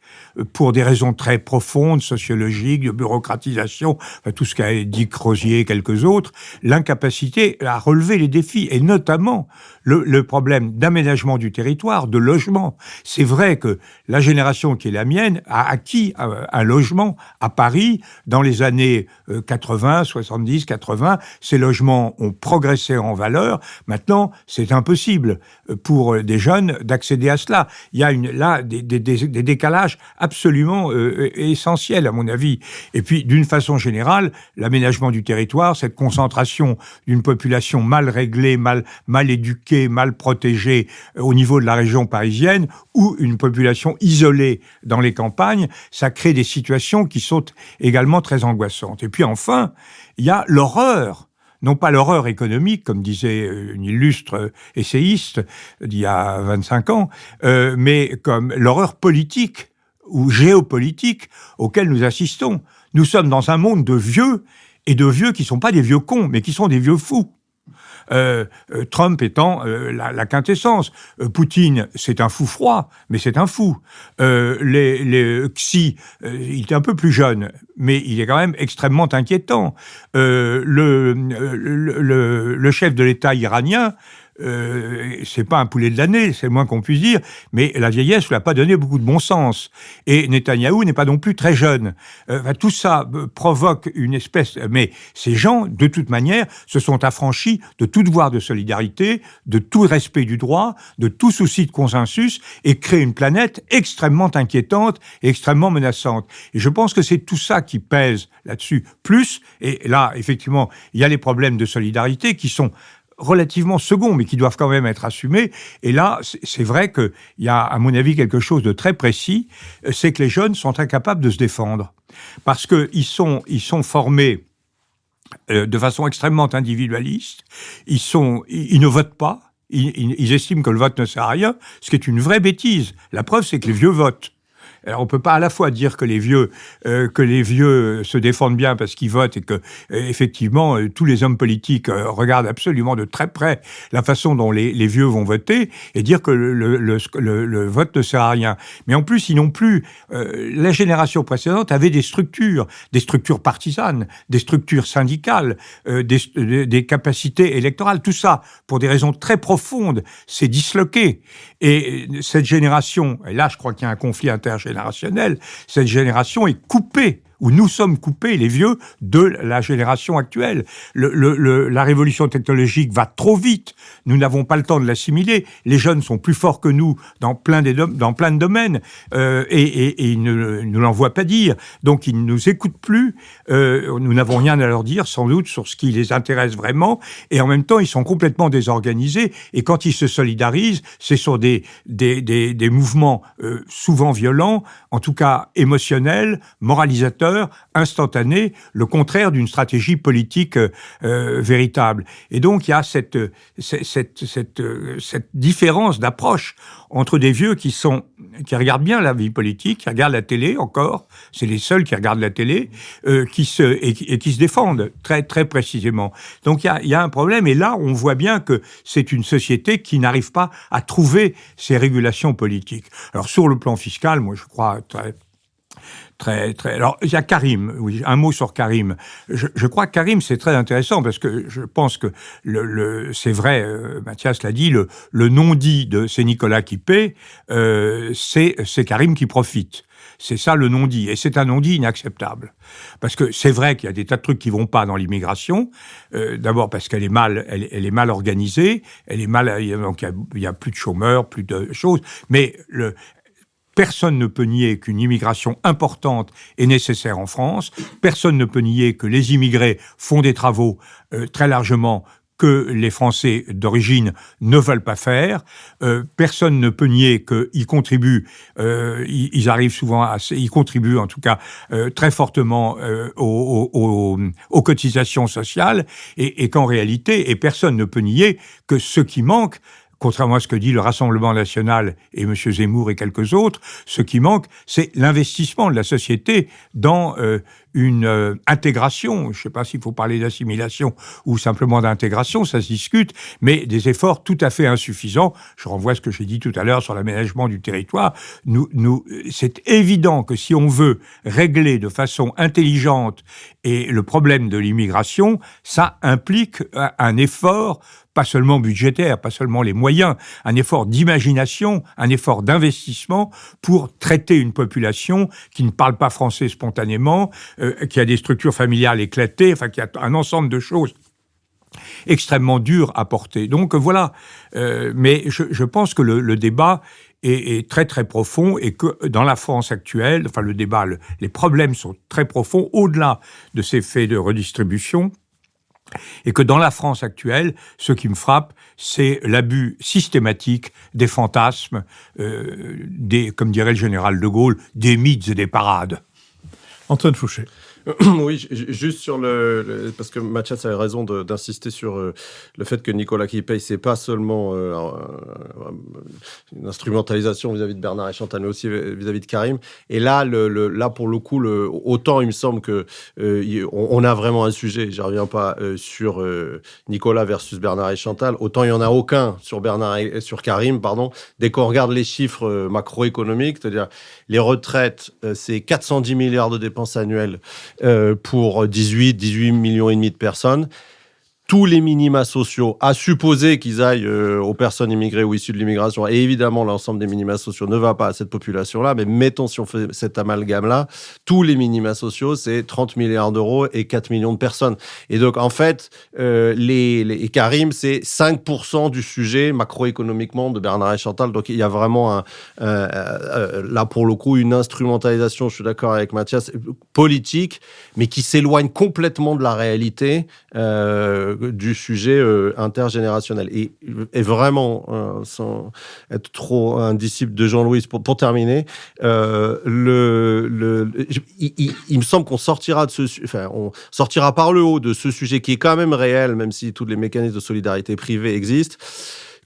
pour des raisons très profondes, sociologiques, de bureaucratisation, tout ce qu'a dit Crozier et quelques autres, l'incapacité à relever les défis, et notamment le problème d'aménagement du territoire, de logement. C'est vrai que la génération qui est la mienne a acquis un logement à Paris dans les années 80, 70, 80. Ces logements ont progressé en valeur. Maintenant, c'est impossible pour des jeunes d'accéder à cela. Il y a là des décalages absolument essentiels, à mon avis. Et puis, d'une façon générale, l'aménagement du territoire, cette concentration d'une population mal réglée, mal éduquée, mal protégée au niveau de la région parisienne, ou une population isolée dans les campagnes, ça crée des situations qui sont également très angoissantes. Et puis enfin, il y a l'horreur, non pas l'horreur économique, comme disait une illustre essayiste d'il y a 25 ans, mais comme l'horreur politique ou géopolitique auquel nous assistons. Nous sommes dans un monde de vieux, et de vieux qui ne sont pas des vieux cons, mais qui sont des vieux fous. Trump étant la quintessence. Poutine, c'est un fou froid, mais c'est un fou. Xi, il est un peu plus jeune, mais il est quand même extrêmement inquiétant. Le chef de l'État iranien, c'est pas un poulet de l'année, c'est le moins qu'on puisse dire, mais la vieillesse lui a pas donné beaucoup de bon sens. Et Netanyahou n'est pas non plus très jeune. Tout ça provoque une espèce... Mais ces gens, de toute manière, se sont affranchis de tout devoir de solidarité, de tout respect du droit, de tout souci de consensus, et créent une planète extrêmement inquiétante et extrêmement menaçante. Et je pense que c'est tout ça qui pèse là-dessus. Plus, et là, effectivement, il y a les problèmes de solidarité qui sont relativement seconds, mais qui doivent quand même être assumés. Et là, c'est vrai qu'il y a, à mon avis, quelque chose de très précis, c'est que les jeunes sont incapables de se défendre. Parce qu'ils sont formés de façon extrêmement individualiste, ils ne votent pas, ils estiment que le vote ne sert à rien, ce qui est une vraie bêtise. La preuve, c'est que les vieux votent. Alors, on peut pas à la fois dire que les vieux se défendent bien parce qu'ils votent et que, effectivement, tous les hommes politiques regardent absolument de très près la façon dont les vieux vont voter, et dire que le vote ne sert à rien. Mais en plus, ils n'ont plus... la génération précédente avait des structures partisanes, des structures syndicales, des capacités électorales. Tout ça, pour des raisons très profondes, s'est disloqué. Et cette génération, et là, je crois qu'il y a un conflit intergénérationnel, cette génération est coupée, où nous sommes coupés, les vieux, de la génération actuelle. La révolution technologique va trop vite. Nous n'avons pas le temps de l'assimiler. Les jeunes sont plus forts que nous dans plein de domaines, et ils ne nous l'envoient pas dire. Donc, ils ne nous écoutent plus. Nous n'avons rien à leur dire, sans doute, sur ce qui les intéresse vraiment. Et en même temps, ils sont complètement désorganisés. Et quand ils se solidarisent, c'est sur des mouvements souvent violents, en tout cas émotionnels, moralisateurs, instantané, le contraire d'une stratégie politique véritable. Et donc, il y a cette différence d'approche entre des vieux qui regardent bien la vie politique, qui regardent la télé encore, c'est les seuls qui regardent la télé, qui se défendent très, très précisément. Donc, il y a un problème, et là, on voit bien que c'est une société qui n'arrive pas à trouver ses régulations politiques. Alors, sur le plan fiscal, moi, je crois très. Alors, il y a Karim. Oui, un mot sur Karim. Je crois que Karim, c'est très intéressant parce que je pense que c'est vrai, Mathias l'a dit, le non-dit de c'est Nicolas qui paie, c'est Karim qui profite. C'est ça le non-dit. Et c'est un non-dit inacceptable. Parce que c'est vrai qu'il y a des tas de trucs qui vont pas dans l'immigration. D'abord parce qu'elle est mal organisée. Donc il y a plus de chômeurs, plus de choses. Mais personne ne peut nier qu'une immigration importante est nécessaire en France. Personne ne peut nier que les immigrés font des travaux très largement que les Français d'origine ne veulent pas faire. Personne ne peut nier qu'ils contribuent, ils arrivent souvent ils contribuent en tout cas très fortement aux cotisations sociales, et qu'en réalité, et personne ne peut nier que ce qui manque, contrairement à ce que dit le Rassemblement national et M. Zemmour et quelques autres, ce qui manque, c'est l'investissement de la société dans une intégration. Je ne sais pas s'il faut parler d'assimilation ou simplement d'intégration, ça se discute, mais des efforts tout à fait insuffisants. Je renvoie à ce que j'ai dit tout à l'heure sur l'aménagement du territoire. C'est évident que si on veut régler de façon intelligente et le problème de l'immigration, ça implique un effort, pas seulement budgétaire, pas seulement les moyens, un effort d'imagination, un effort d'investissement pour traiter une population qui ne parle pas français spontanément, qui a des structures familiales éclatées, enfin qui a un ensemble de choses extrêmement dures à porter. Donc voilà, mais je pense que le débat est très très profond, et que dans la France actuelle, enfin le débat, les problèmes sont très profonds au-delà de ces faits de redistribution. Et que dans la France actuelle, ce qui me frappe, c'est l'abus systématique des fantasmes, comme dirait le général de Gaulle, des mythes et des parades. Antoine Fouché. Oui, juste sur parce que Mathias avait raison d'insister sur le fait que Nicolas qui paye, c'est pas seulement une instrumentalisation vis-à-vis de Bernard et Chantal, mais aussi vis-à-vis de Karim. Et là, là pour le coup, autant il me semble que on a vraiment un sujet. Je reviens pas sur Nicolas versus Bernard et Chantal. Autant il y en a aucun sur sur Karim, pardon. Dès qu'on regarde les chiffres macroéconomiques, c'est-à-dire les retraites, c'est 410 milliards de dépenses annuelles. Pour 18 millions et demi de personnes. Tous les minima sociaux, à supposer qu'ils aillent aux personnes immigrées ou issues de l'immigration, et évidemment l'ensemble des minima sociaux ne va pas à cette population-là, mais mettons, si on fait cet amalgame-là, tous les minima sociaux, c'est 30 milliards d'euros et 4 millions de personnes. Et donc, en fait, les Karim, c'est 5% du sujet macroéconomiquement de Bernard et Chantal. Donc, il y a vraiment, là, pour le coup, une instrumentalisation, je suis d'accord avec Mathias, politique, mais qui s'éloigne complètement de la réalité du sujet intergénérationnel. Et vraiment, sans être trop un disciple de Jean-Louis, pour terminer, il me semble qu'on sortira on sortira par le haut de ce sujet qui est quand même réel, même si tous les mécanismes de solidarité privée existent,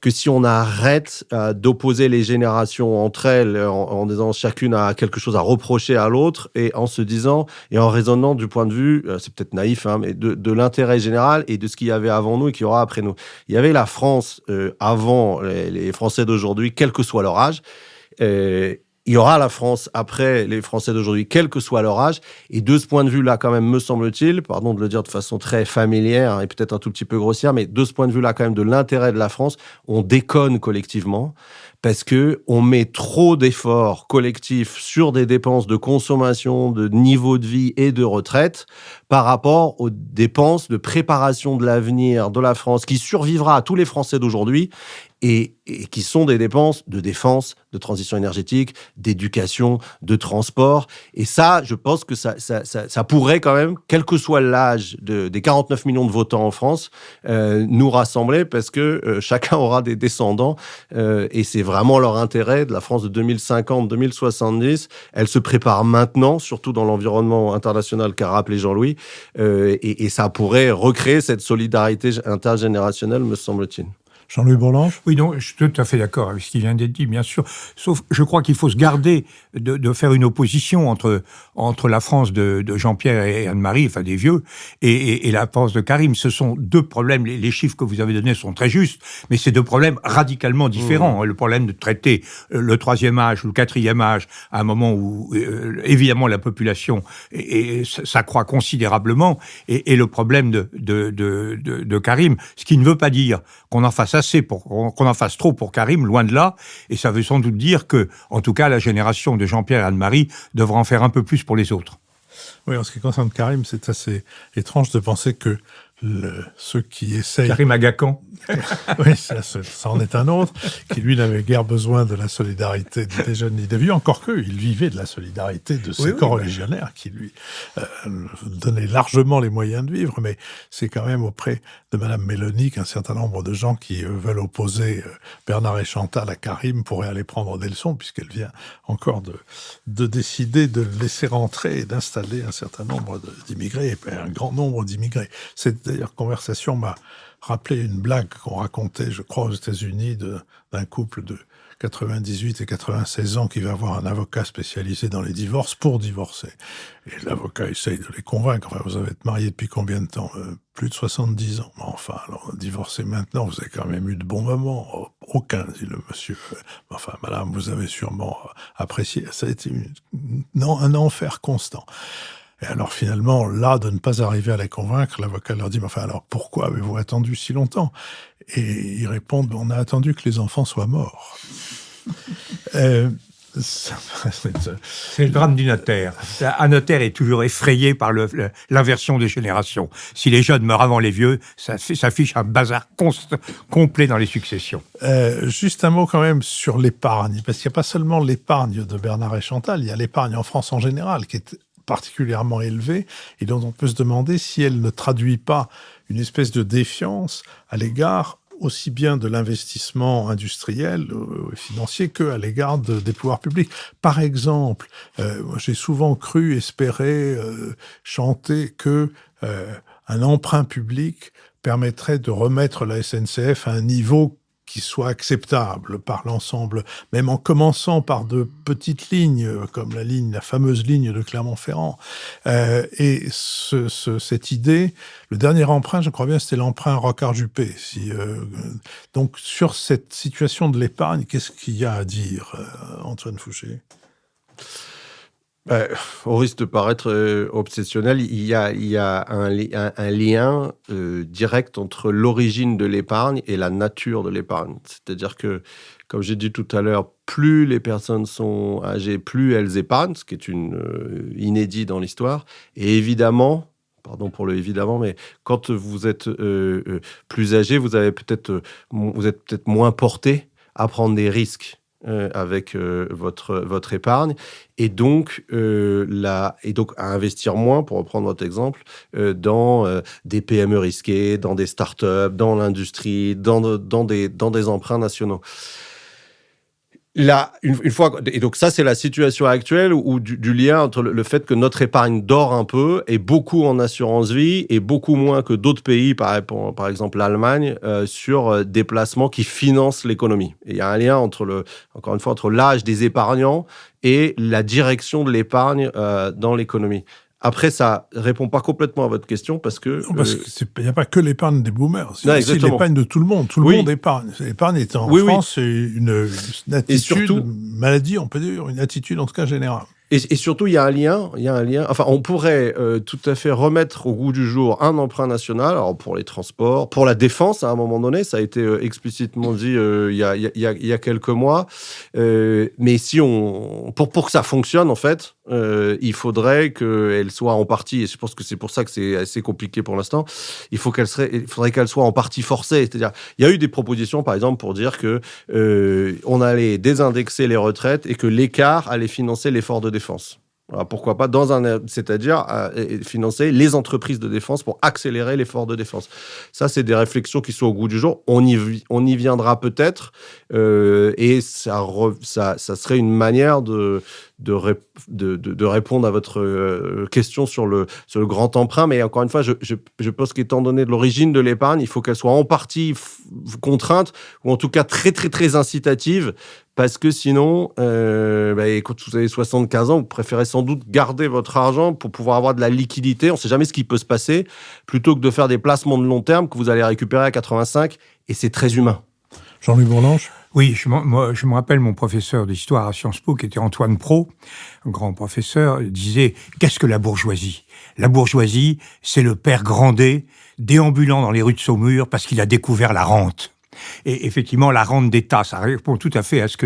que si on arrête d'opposer les générations entre elles en disant chacune a quelque chose à reprocher à l'autre, et en se disant et en raisonnant du point de vue, c'est peut-être naïf, hein, mais de l'intérêt général et de ce qu'il y avait avant nous et qu'il y aura après nous. Il y avait la France avant les Français d'aujourd'hui, quel que soit leur âge. Il y aura la France après les Français d'aujourd'hui, quel que soit leur âge. Et de ce point de vue-là, quand même, me semble-t-il, pardon de le dire de façon très familière hein, et peut-être un tout petit peu grossière, mais de ce point de vue-là, quand même, de l'intérêt de la France, on déconne collectivement parce que on met trop d'efforts collectifs sur des dépenses de consommation, de niveau de vie et de retraite par rapport aux dépenses de préparation de l'avenir de la France qui survivra à tous les Français d'aujourd'hui et qui sont des dépenses de défense, de transition énergétique, d'éducation, de transport. Et ça, je pense que ça pourrait quand même, quel que soit l'âge des 49 millions de votants en France, nous rassembler parce que chacun aura des descendants et c'est vraiment leur intérêt de la France de 2050-2070. Elle se prépare maintenant, surtout dans l'environnement international qu'a rappelé Jean-Louis, et ça pourrait recréer cette solidarité intergénérationnelle, me semble-t-il. Jean-Louis Bourlanges ? Oui, non, je suis tout à fait d'accord avec ce qui vient d'être dit, bien sûr. Sauf, je crois qu'il faut se garder de faire une opposition entre la France de Jean-Pierre et Anne-Marie, enfin des vieux, et la France de Karim. Ce sont deux problèmes. Les chiffres que vous avez donnés sont très justes, mais c'est deux problèmes radicalement différents. Le problème de traiter le troisième âge ou le quatrième âge à un moment où, évidemment, la population s'accroît considérablement, et le problème de Karim. Ce qui ne veut pas dire qu'on en fasse qu'on en fasse trop pour Karim, loin de là, et ça veut sans doute dire que, en tout cas, la génération de Jean-Pierre et Anne-Marie devra en faire un peu plus pour les autres. Oui, en ce qui concerne Karim, c'est assez étrange de penser que ceux qui essayent... Karim Agacan. Oui, ça en est un autre, qui lui n'avait guère besoin de la solidarité des jeunes ni des vieux, encore que il vivait de la solidarité de ses coreligionnaires qui lui donnaient largement les moyens de vivre, mais c'est quand même auprès de Madame Mélanie qu'un certain nombre de gens qui veulent opposer Bernard et Chantal à Karim pourraient aller prendre des leçons, puisqu'elle vient encore de décider de laisser rentrer et d'installer un certain nombre d'immigrés, et un grand nombre d'immigrés. Cette d'ailleurs conversation m'a rappelé une blague qu'on racontait, je crois, aux États-Unis, d'un couple de 98 et 96 ans qui va voir un avocat spécialisé dans les divorces pour divorcer. Et l'avocat essaye de les convaincre. Enfin, vous avez été marié depuis combien de temps? Plus de 70 ans. Enfin, alors, divorcer maintenant, vous avez quand même eu de bons moments. Oh, aucun, dit le monsieur. Enfin, madame, vous avez sûrement apprécié. Ça a été un enfer constant. Et alors finalement, là, de ne pas arriver à les convaincre, l'avocat leur dit, mais enfin alors pourquoi avez-vous attendu si longtemps? Et ils répondent, on a attendu que les enfants soient morts. C'est le drame du notaire. Un notaire est toujours effrayé par l'inversion des générations. Si les jeunes meurent avant les vieux, ça affiche un bazar complet dans les successions. Juste un mot quand même sur l'épargne, parce qu'il n'y a pas seulement l'épargne de Bernard et Chantal, il y a l'épargne en France en général, qui est particulièrement élevée, et dont on peut se demander si elle ne traduit pas une espèce de défiance à l'égard aussi bien de l'investissement industriel et financier qu'à l'égard des pouvoirs publics. Par exemple, j'ai souvent cru, espéré, chanter que un emprunt public permettrait de remettre la SNCF à un niveau qui soit acceptable par l'ensemble, même en commençant par de petites lignes, comme la fameuse ligne de Clermont-Ferrand. Et cette idée, le dernier emprunt, je crois bien, c'était l'emprunt Rocard-Juppé. Donc, sur cette situation de l'épargne, qu'est-ce qu'il y a à dire, Antoine Fouché ? Au risque de paraître obsessionnel, il y a un lien direct entre l'origine de l'épargne et la nature de l'épargne. C'est-à-dire que, comme j'ai dit tout à l'heure, plus les personnes sont âgées, plus elles épargnent, ce qui est inédit dans l'histoire. Et évidemment, pardon pour le évidemment, mais quand vous êtes plus âgé, vous êtes peut-être moins porté à prendre des risques avec votre épargne, et donc à investir moins, pour reprendre votre exemple, dans des PME risquées, dans des startups, dans l'industrie, dans des emprunts nationaux. Là, une fois, et donc ça, c'est la situation actuelle où du lien entre le fait que notre épargne dort un peu, et beaucoup en assurance vie, et beaucoup moins que d'autres pays, par exemple l'Allemagne, sur des placements qui financent l'économie. Et il y a un lien encore une fois, entre l'âge des épargnants et la direction de l'épargne dans l'économie. Après, ça répond pas complètement à votre question parce que... Non, parce qu'il n'y a pas que l'épargne des boomers, c'est aussi l'épargne de tout le monde. Tout le monde épargne. L'épargne est en France, c'est une attitude, et surtout, une maladie, on peut dire, une attitude en tout cas générale. Et surtout, il y a un lien. Enfin, on pourrait tout à fait remettre au goût du jour un emprunt national, alors pour les transports, pour la défense, à un moment donné, ça a été explicitement dit il y a quelques mois. Mais pour que ça fonctionne, en fait, il faudrait qu'elle soit en partie, et je pense que c'est pour ça que c'est assez compliqué pour l'instant, il faudrait qu'elle soit en partie forcée. C'est-à-dire, il y a eu des propositions, par exemple, pour dire que on allait désindexer les retraites et que l'écart allait financer l'effort de défense. Alors pourquoi pas c'est-à-dire financer les entreprises de défense pour accélérer l'effort de défense. Ça, c'est des réflexions qui sont au goût du jour. On y viendra peut-être, et ça serait une manière de répondre à votre question sur le grand emprunt. Mais encore une fois, je pense qu'étant donné de l'origine de l'épargne, il faut qu'elle soit en partie contrainte, ou en tout cas très, très, très incitative, parce que sinon, quand vous avez 75 ans, vous préférez sans doute garder votre argent pour pouvoir avoir de la liquidité. On ne sait jamais ce qui peut se passer, plutôt que de faire des placements de long terme que vous allez récupérer à 85, et c'est très humain. Jean-Louis Bourlange ? Oui, je me rappelle mon professeur d'histoire à Sciences Po, qui était Antoine Pro, un grand professeur, disait « Qu'est-ce que la bourgeoisie ? La bourgeoisie, c'est le père Grandet déambulant dans les rues de Saumur parce qu'il a découvert la rente. » Et effectivement, la rente d'État, ça répond tout à fait à ce que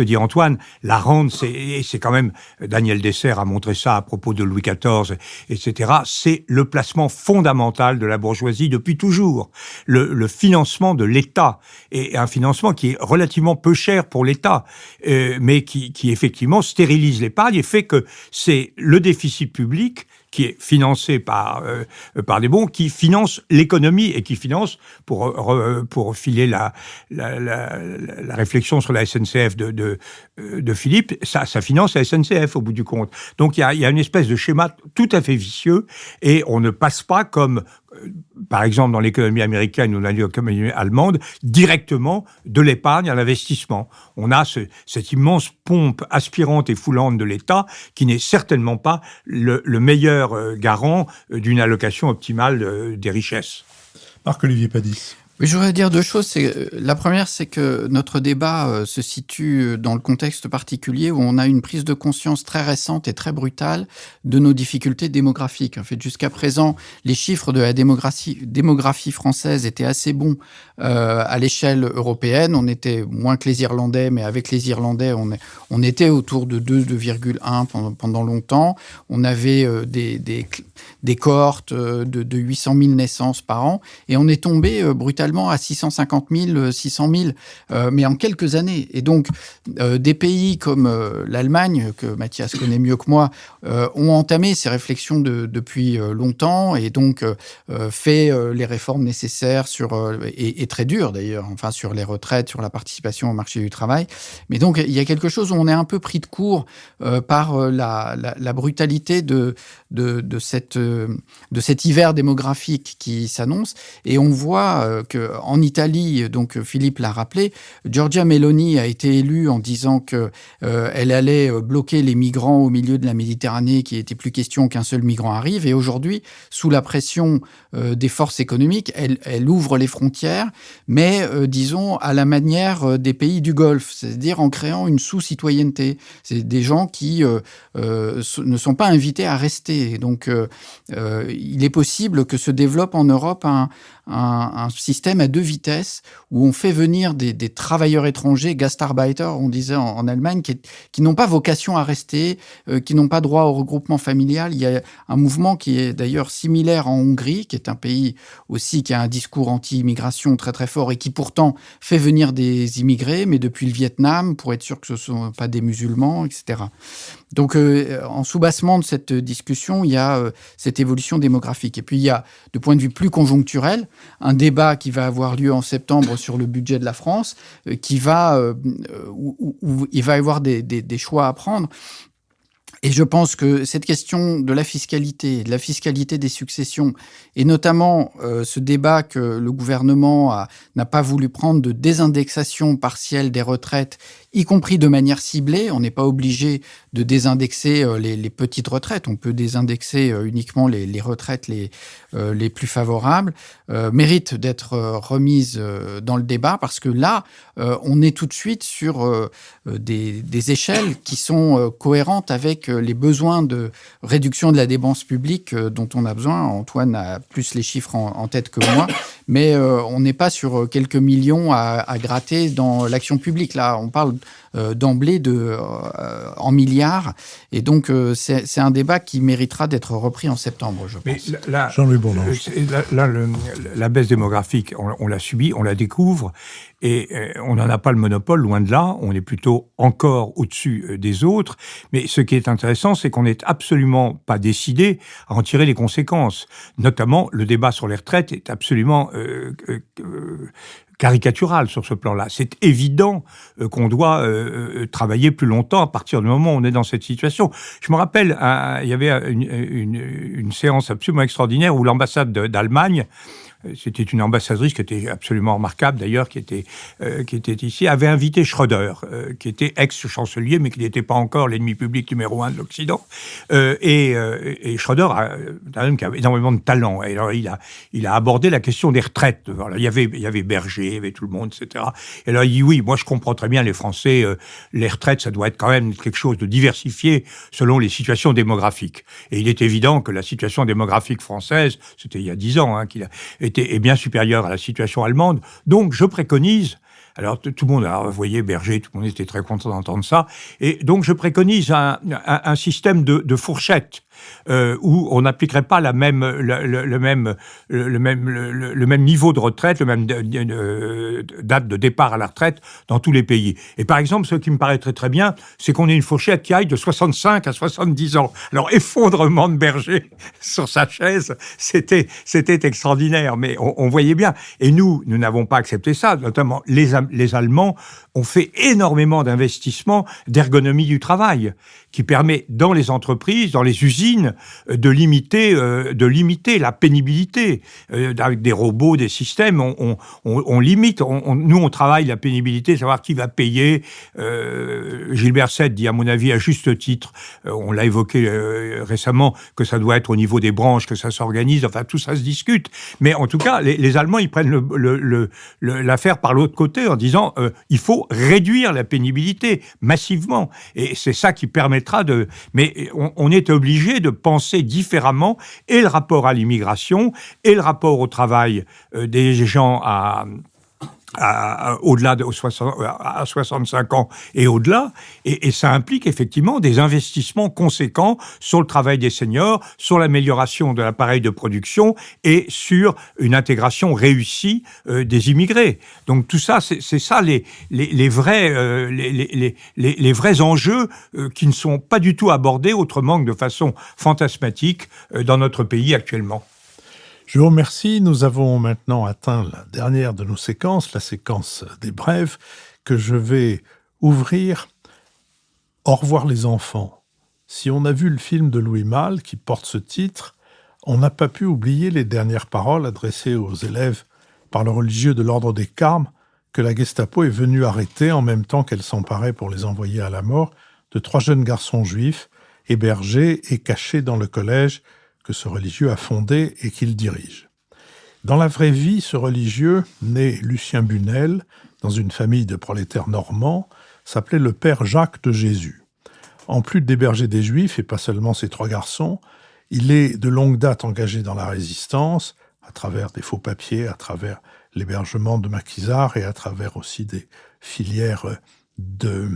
dit Antoine. La rente, c'est quand même, Daniel Dessert a montré ça à propos de Louis XIV, etc. C'est le placement fondamental de la bourgeoisie depuis toujours. Le financement de l'État, et un financement qui est relativement peu cher pour l'État, mais qui effectivement stérilise l'épargne et fait que c'est le déficit public qui est financé par des bons, qui finance l'économie et qui finance, pour filer la réflexion sur la SNCF de Philippe, ça finance la SNCF au bout du compte. Donc il y a une espèce de schéma tout à fait vicieux et on ne passe pas comme par exemple dans l'économie américaine ou dans l'économie allemande, directement de l'épargne à l'investissement. On a cette immense pompe aspirante et foulante de l'État qui n'est certainement pas le meilleur garant d'une allocation optimale des richesses. Marc-Olivier Padis. Oui, je voudrais dire deux choses. La première, c'est que notre débat se situe dans le contexte particulier où on a une prise de conscience très récente et très brutale de nos difficultés démographiques. En fait, jusqu'à présent, les chiffres de la démographie française étaient assez bons à l'échelle européenne. On était moins que les Irlandais, mais avec les Irlandais, on était autour de 2,1 pendant longtemps. On avait des cohortes de 800 000 naissances par an et on est tombé brutalement à 650 000, 600 000, mais en quelques années. Et donc, des pays comme l'Allemagne, que Mathias connaît mieux que moi, ont entamé ces réflexions depuis longtemps et donc fait les réformes nécessaires et très dures d'ailleurs, enfin sur les retraites, sur la participation au marché du travail. Mais donc, il y a quelque chose où on est un peu pris de court par la brutalité de cet hiver démographique qui s'annonce. Et on voit qu'en Italie, donc Philippe l'a rappelé, Giorgia Meloni a été élue en disant qu'elle allait bloquer les migrants au milieu de la Méditerranée, qu'il n'était plus question qu'un seul migrant arrive. Et aujourd'hui, sous la pression des forces économiques, elle ouvre les frontières, mais disons à la manière des pays du Golfe, c'est-à-dire en créant une sous-citoyenneté. C'est des gens qui ne sont pas invités à rester. Donc, il est possible que se développe en Europe un système à deux vitesses où on fait venir des travailleurs étrangers, Gastarbeiter, on disait en Allemagne, qui n'ont pas vocation à rester, qui n'ont pas droit au regroupement familial. Il y a un mouvement qui est d'ailleurs similaire en Hongrie, qui est un pays aussi qui a un discours anti-immigration très très fort et qui pourtant fait venir des immigrés, mais depuis le Vietnam, pour être sûr que ce ne sont pas des musulmans, etc. Donc, en soubassement de cette discussion, il y a cette évolution démographique. Et puis, il y a, de point de vue plus conjoncturel, un débat qui va avoir lieu en septembre sur le budget de la France, où il va y avoir des choix à prendre. Et je pense que cette question de la fiscalité des successions, et notamment ce débat que le gouvernement n'a pas voulu prendre de désindexation partielle des retraites, y compris de manière ciblée. On n'est pas obligé de désindexer les petites retraites. On peut désindexer uniquement les retraites les plus favorables, mérite d'être remise dans le débat parce que là, on est tout de suite sur des échelles qui sont cohérentes avec les besoins de réduction de la dépense publique dont on a besoin. Antoine a plus les chiffres en tête que moi, mais on n'est pas sur quelques millions à gratter dans l'action publique. Là, on parle d'emblée en milliards. Et donc, c'est un débat qui méritera d'être repris en septembre, je pense. Mais Jean-Louis Bourlange. La baisse démographique, on l'a subie, on la découvre, et on n'en a pas le monopole, loin de là. On est plutôt encore au-dessus des autres. Mais ce qui est intéressant, c'est qu'on n'est absolument pas décidé à en tirer les conséquences. Notamment, le débat sur les retraites est absolument caricatural sur ce plan-là. C'est évident qu'on doit travailler plus longtemps à partir du moment où on est dans cette situation. Je me rappelle, il y avait une séance absolument extraordinaire où l'ambassade d'Allemagne, c'était une ambassadrice qui était absolument remarquable d'ailleurs, qui était ici, avait invité Schröder, qui était ex-chancelier, mais qui n'était pas encore l'ennemi public numéro 1 de l'Occident. Et Schröder a énormément de talent. Et alors, il a abordé la question des retraites. Voilà, il y avait Berger, il y avait tout le monde, etc. Et là, il dit oui, moi je comprends très bien les Français, les retraites, ça doit être quand même quelque chose de diversifié selon les situations démographiques. Et il est évident que la situation démographique française, c'était il y a 10 ans, qu'il a est bien supérieure à la situation allemande. Donc, je préconise... Alors, tout le monde, vous voyez, Berger, tout le monde était très content d'entendre ça. Et donc, je préconise un système de fourchette où on n'appliquerait pas le même niveau de retraite, le même date de départ à la retraite dans tous les pays. Et par exemple, ce qui me paraît très très bien, c'est qu'on ait une fourchette qui aille de 65 à 70 ans. Alors, effondrement de Berger sur sa chaise, c'était extraordinaire, mais on voyait bien. Et nous n'avons pas accepté ça, notamment les Allemands ont fait énormément d'investissements d'ergonomie du travail, qui permet dans les entreprises, dans les usines, de limiter la pénibilité. Avec des robots, des systèmes, on limite. Nous, on travaille la pénibilité, savoir qui va payer. Gilbert Sett dit, à mon avis, à juste titre, on l'a évoqué récemment, que ça doit être au niveau des branches, que ça s'organise. Enfin, tout ça se discute. Mais en tout cas, les Allemands, ils prennent l'affaire par l'autre côté en disant il faut réduire la pénibilité massivement. Et c'est ça qui permettra de... Mais on est obligé de penser différemment et le rapport à l'immigration et le rapport au travail des gens au-delà à 65 ans et au-delà, et ça implique effectivement des investissements conséquents sur le travail des seniors, sur l'amélioration de l'appareil de production et sur une intégration réussie des immigrés. Donc tout ça, c'est ça les vrais enjeux qui ne sont pas du tout abordés autrement que de façon fantasmatique dans notre pays actuellement. Je vous remercie. Nous avons maintenant atteint la dernière de nos séquences, la séquence des brèves, que je vais ouvrir. Au revoir les enfants. Si on a vu le film de Louis Malle qui porte ce titre, on n'a pas pu oublier les dernières paroles adressées aux élèves par le religieux de l'ordre des Carmes que la Gestapo est venue arrêter en même temps qu'elle s'emparait pour les envoyer à la mort de 3 jeunes garçons juifs hébergés et cachés dans le collège que ce religieux a fondé et qu'il dirige. Dans la vraie vie, ce religieux, né Lucien Bunel, dans une famille de prolétaires normands, s'appelait le père Jacques de Jésus. En plus d'héberger des Juifs, et pas seulement ces 3 garçons, il est de longue date engagé dans la résistance, à travers des faux papiers, à travers l'hébergement de maquisards et à travers aussi des filières de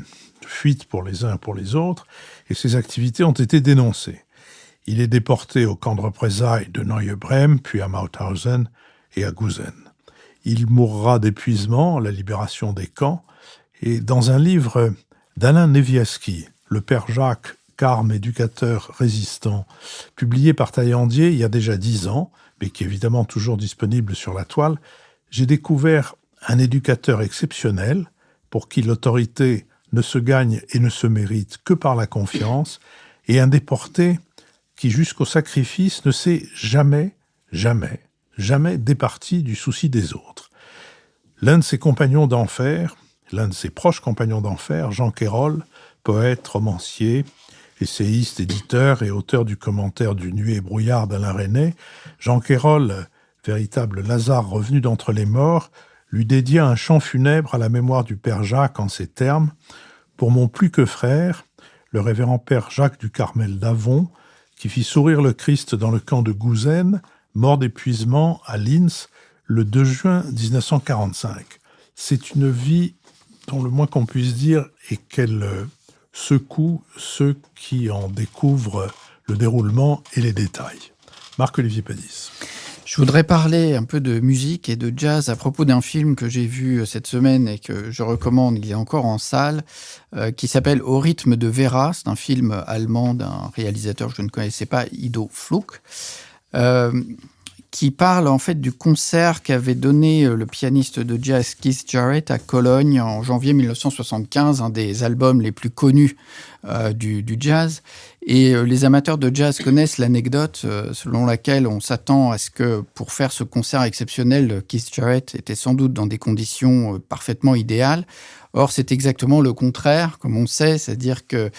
fuite pour les uns et pour les autres, et ces activités ont été dénoncées. Il est déporté au camp de représailles de Neue-Bremm, puis à Mauthausen et à Gusen. Il mourra d'épuisement à la libération des camps, et dans un livre d'Alain Neviaski, Le père Jacques, Carme, éducateur résistant, publié par Taillandier il y a déjà 10 ans, mais qui est évidemment toujours disponible sur la toile, j'ai découvert un éducateur exceptionnel pour qui l'autorité ne se gagne et ne se mérite que par la confiance, et un déporté qui, jusqu'au sacrifice, ne s'est jamais départi du souci des autres. L'un de ses compagnons d'enfer, l'un de ses proches compagnons d'enfer, Jean Quérol, poète, romancier, essayiste, éditeur et auteur du commentaire du Nuée et brouillard d'Alain Resnais, Jean Quérol, véritable Lazare revenu d'entre les morts, lui dédia un chant funèbre à la mémoire du père Jacques en ces termes : « Pour mon plus que frère, le révérend père Jacques du Carmel d'Avon, qui fit sourire le Christ dans le camp de Gusen, mort d'épuisement à Linz le 2 juin 1945. » C'est une vie dont le moins qu'on puisse dire est qu'elle secoue ceux qui en découvrent le déroulement et les détails. Marc-Olivier Padis. Je voudrais parler un peu de musique et de jazz à propos d'un film que j'ai vu cette semaine et que je recommande, il est encore en salle, qui s'appelle Au rythme de Vera. C'est un film allemand d'un réalisateur que je ne connaissais pas, Ido Fluck, qui parle en fait du concert qu'avait donné le pianiste de jazz Keith Jarrett à Cologne en janvier 1975, un des albums les plus connus du jazz. Et les amateurs de jazz connaissent l'anecdote selon laquelle on s'attend à ce que pour faire ce concert exceptionnel, Keith Jarrett était sans doute dans des conditions parfaitement idéales. Or, c'est exactement le contraire, comme on sait, c'est-à-dire que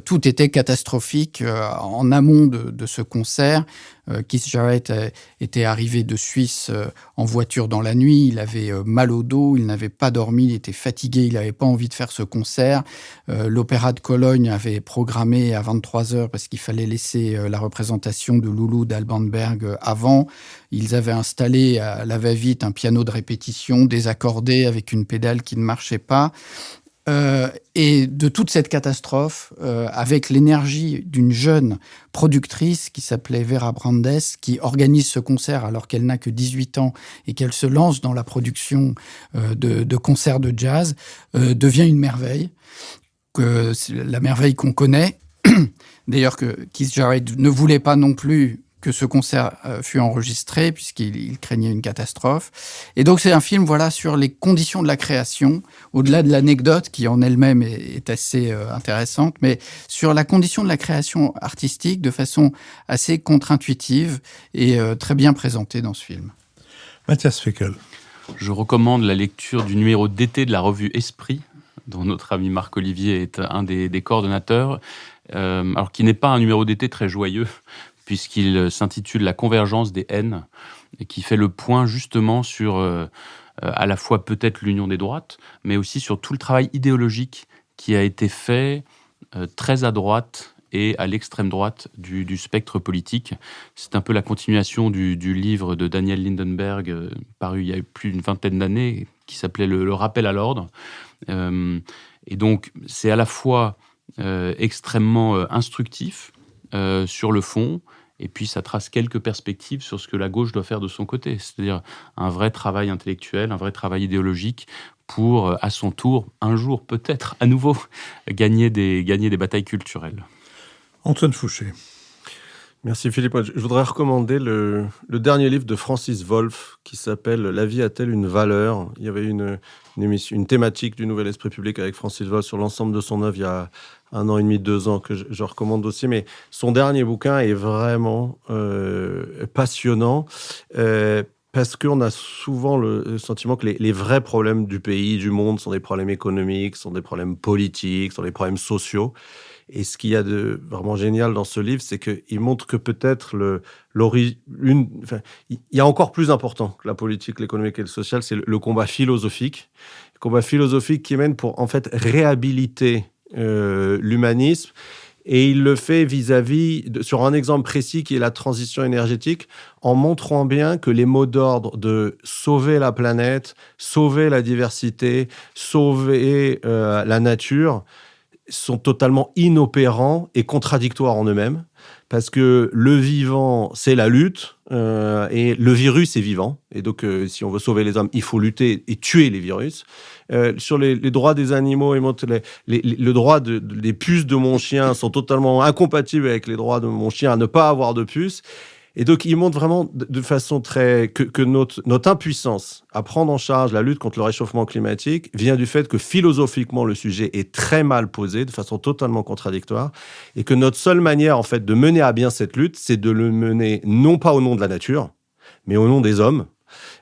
tout était catastrophique en amont de ce concert. Keith Jarrett était arrivé de Suisse en voiture dans la nuit, il avait mal au dos, il n'avait pas dormi, il était fatigué, il n'avait pas envie de faire ce concert. L'Opéra de Cologne avait programmé à 23h parce qu'il fallait laisser la représentation de Loulou d'Alban Berg avant. Ils avaient installé à la va-vite un piano de répétition désaccordé avec une pédale qui ne marchait pas. Et de toute cette catastrophe, avec l'énergie d'une jeune productrice qui s'appelait Vera Brandes, qui organise ce concert alors qu'elle n'a que 18 ans et qu'elle se lance dans la production de concerts de jazz, devient une merveille. La merveille qu'on connaît. D'ailleurs, que Keith Jarrett ne voulait pas non plus que ce concert fût enregistré, puisqu'il craignait une catastrophe. Et donc, c'est un film sur les conditions de la création, au-delà de l'anecdote, qui en elle-même est assez intéressante, mais sur la condition de la création artistique de façon assez contre-intuitive et très bien présentée dans ce film. Mathias Feckel. Je recommande la lecture du numéro d'été de la revue Esprit, dont notre ami Marc-Olivier est un des coordonnateurs, alors qui n'est pas un numéro d'été très joyeux, puisqu'il s'intitule « La convergence des haines », et qui fait le point justement sur à la fois peut-être l'union des droites, mais aussi sur tout le travail idéologique qui a été fait très à droite et à l'extrême droite du spectre politique. C'est un peu la continuation du livre de Daniel Lindenberg, paru il y a plus d'une vingtaine d'années, qui s'appelait le rappel à l'ordre. Et donc, c'est à la fois extrêmement instructif sur le fond, et puis ça trace quelques perspectives sur ce que la gauche doit faire de son côté, c'est-à-dire un vrai travail intellectuel, un vrai travail idéologique pour, à son tour, un jour peut-être à nouveau, gagner des batailles culturelles. Antoine Fouché. Merci Philippe. Je voudrais recommander le dernier livre de Francis Wolff qui s'appelle « La vie a-t-elle une valeur ?» Il y avait une thématique du Nouvel Esprit Public avec Francis Wolff sur l'ensemble de son œuvre il y a 1 an et demi, 2 ans, que je recommande aussi. Mais son dernier bouquin est vraiment passionnant parce qu'on a souvent le sentiment que les vrais problèmes du pays, du monde, sont des problèmes économiques, sont des problèmes politiques, sont des problèmes sociaux. Et ce qu'il y a de vraiment génial dans ce livre, c'est qu'il montre que peut-être il y a encore plus important que la politique, l'économique et le social, c'est le combat philosophique. Le combat philosophique qui mène pour, en fait, réhabiliter l'humanisme. Et il le fait sur un exemple précis qui est la transition énergétique, en montrant bien que les mots d'ordre de sauver la planète, sauver la diversité, sauver la nature, sont totalement inopérants et contradictoires en eux-mêmes, parce que le vivant, c'est la lutte, et le virus est vivant. Et donc, si on veut sauver les hommes, il faut lutter et tuer les virus. Sur les droits des animaux, le droit des puces de mon chien sont totalement incompatibles avec les droits de mon chien à ne pas avoir de puces. Et donc, il montre vraiment de façon que notre impuissance à prendre en charge la lutte contre le réchauffement climatique vient du fait que philosophiquement, le sujet est très mal posé, de façon totalement contradictoire, et que notre seule manière, en fait, de mener à bien cette lutte, c'est de le mener non pas au nom de la nature, mais au nom des hommes,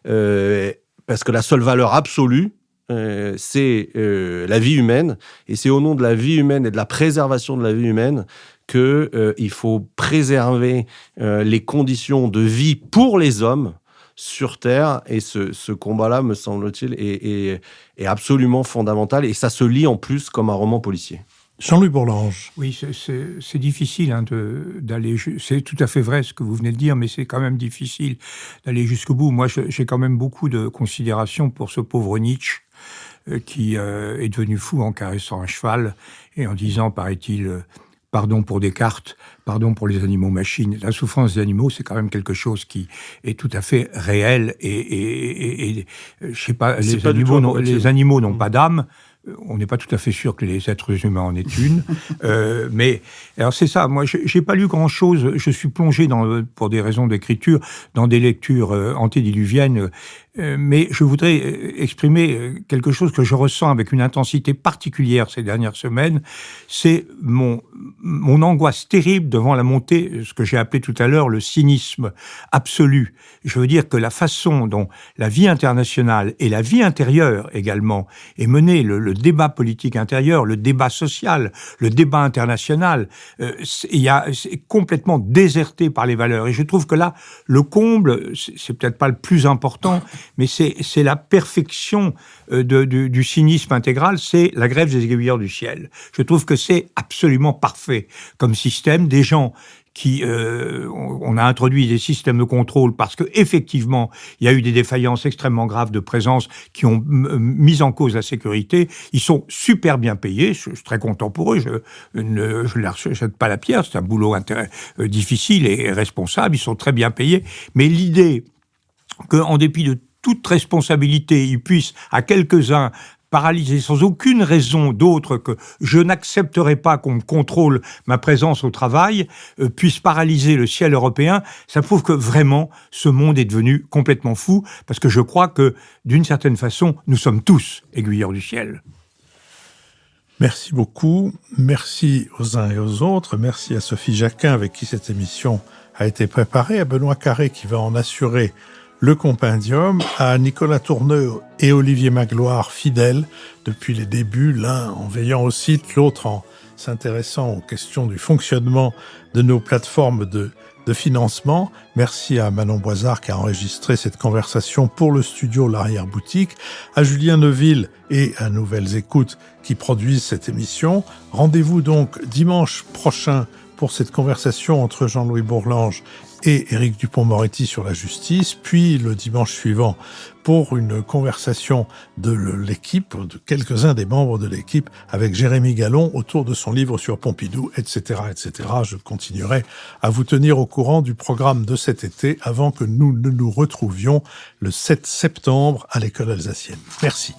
parce que la seule valeur absolue, c'est la vie humaine, et c'est au nom de la vie humaine et de la préservation de la vie humaine qu'il faut préserver les conditions de vie pour les hommes sur Terre. Et ce combat-là, me semble-t-il, est absolument fondamental. Et ça se lit en plus comme un roman policier. Jean-Louis Bourlange. Oui, c'est difficile d'aller... C'est tout à fait vrai ce que vous venez de dire, mais c'est quand même difficile d'aller jusqu'au bout. Moi, j'ai quand même beaucoup de considération pour ce pauvre Nietzsche qui est devenu fou en caressant un cheval et en disant, paraît-il... Pardon pour Descartes, pardon pour les animaux-machines. La souffrance des animaux, c'est quand même quelque chose qui est tout à fait réel. Et je sais pas, les animaux n'ont pas d'âme. On n'est pas tout à fait sûr que les êtres humains en aient une. Mais alors c'est ça. Moi, j'ai pas lu grand-chose. Je suis plongé pour des raisons d'écriture, dans des lectures antédiluviennes. Mais je voudrais exprimer quelque chose que je ressens avec une intensité particulière ces dernières semaines. C'est mon angoisse terrible devant la montée, ce que j'ai appelé tout à l'heure le cynisme absolu. Je veux dire que la façon dont la vie internationale et la vie intérieure également est menée, le débat politique intérieur, le débat social, le débat international, c'est complètement déserté par les valeurs. Et je trouve que là, le comble, c'est peut-être pas le plus important, mais c'est la perfection du cynisme intégral, c'est la grève des aiguilleurs du ciel. Je trouve que c'est absolument parfait comme système, des gens on a introduit des systèmes de contrôle parce que effectivement, il y a eu des défaillances extrêmement graves de présence qui ont mis en cause la sécurité. Ils sont super bien payés. Je suis très content pour eux. Je ne leur jette pas la pierre. C'est un boulot difficile et responsable. Ils sont très bien payés. Mais l'idée qu'en dépit de toute responsabilité, ils puissent, à quelques-uns, paralyser sans aucune raison d'autre que je n'accepterai pas qu'on contrôle ma présence au travail, puisse paralyser le ciel européen, ça prouve que vraiment ce monde est devenu complètement fou, parce que je crois que d'une certaine façon, nous sommes tous aiguilleurs du ciel. Merci beaucoup. Merci aux uns et aux autres. Merci à Sophie Jacquin avec qui cette émission a été préparée, à Benoît Carré qui va en assurer le compendium, à Nicolas Tourneux et Olivier Magloire, fidèles depuis les débuts, l'un en veillant au site, l'autre en s'intéressant aux questions du fonctionnement de nos plateformes de financement. Merci à Manon Boisard qui a enregistré cette conversation pour le studio L'Arrière-Boutique, à Julien Neuville et à Nouvelles Écoutes qui produisent cette émission. Rendez-vous donc dimanche prochain pour cette conversation entre Jean-Louis Bourlange et Éric Dupond-Moretti sur la justice, puis le dimanche suivant pour une conversation de l'équipe, de quelques-uns des membres de l'équipe, avec Jérémy Gallon autour de son livre sur Pompidou, etc., etc. Je continuerai à vous tenir au courant du programme de cet été avant que nous ne nous retrouvions le 7 septembre à l'École alsacienne. Merci.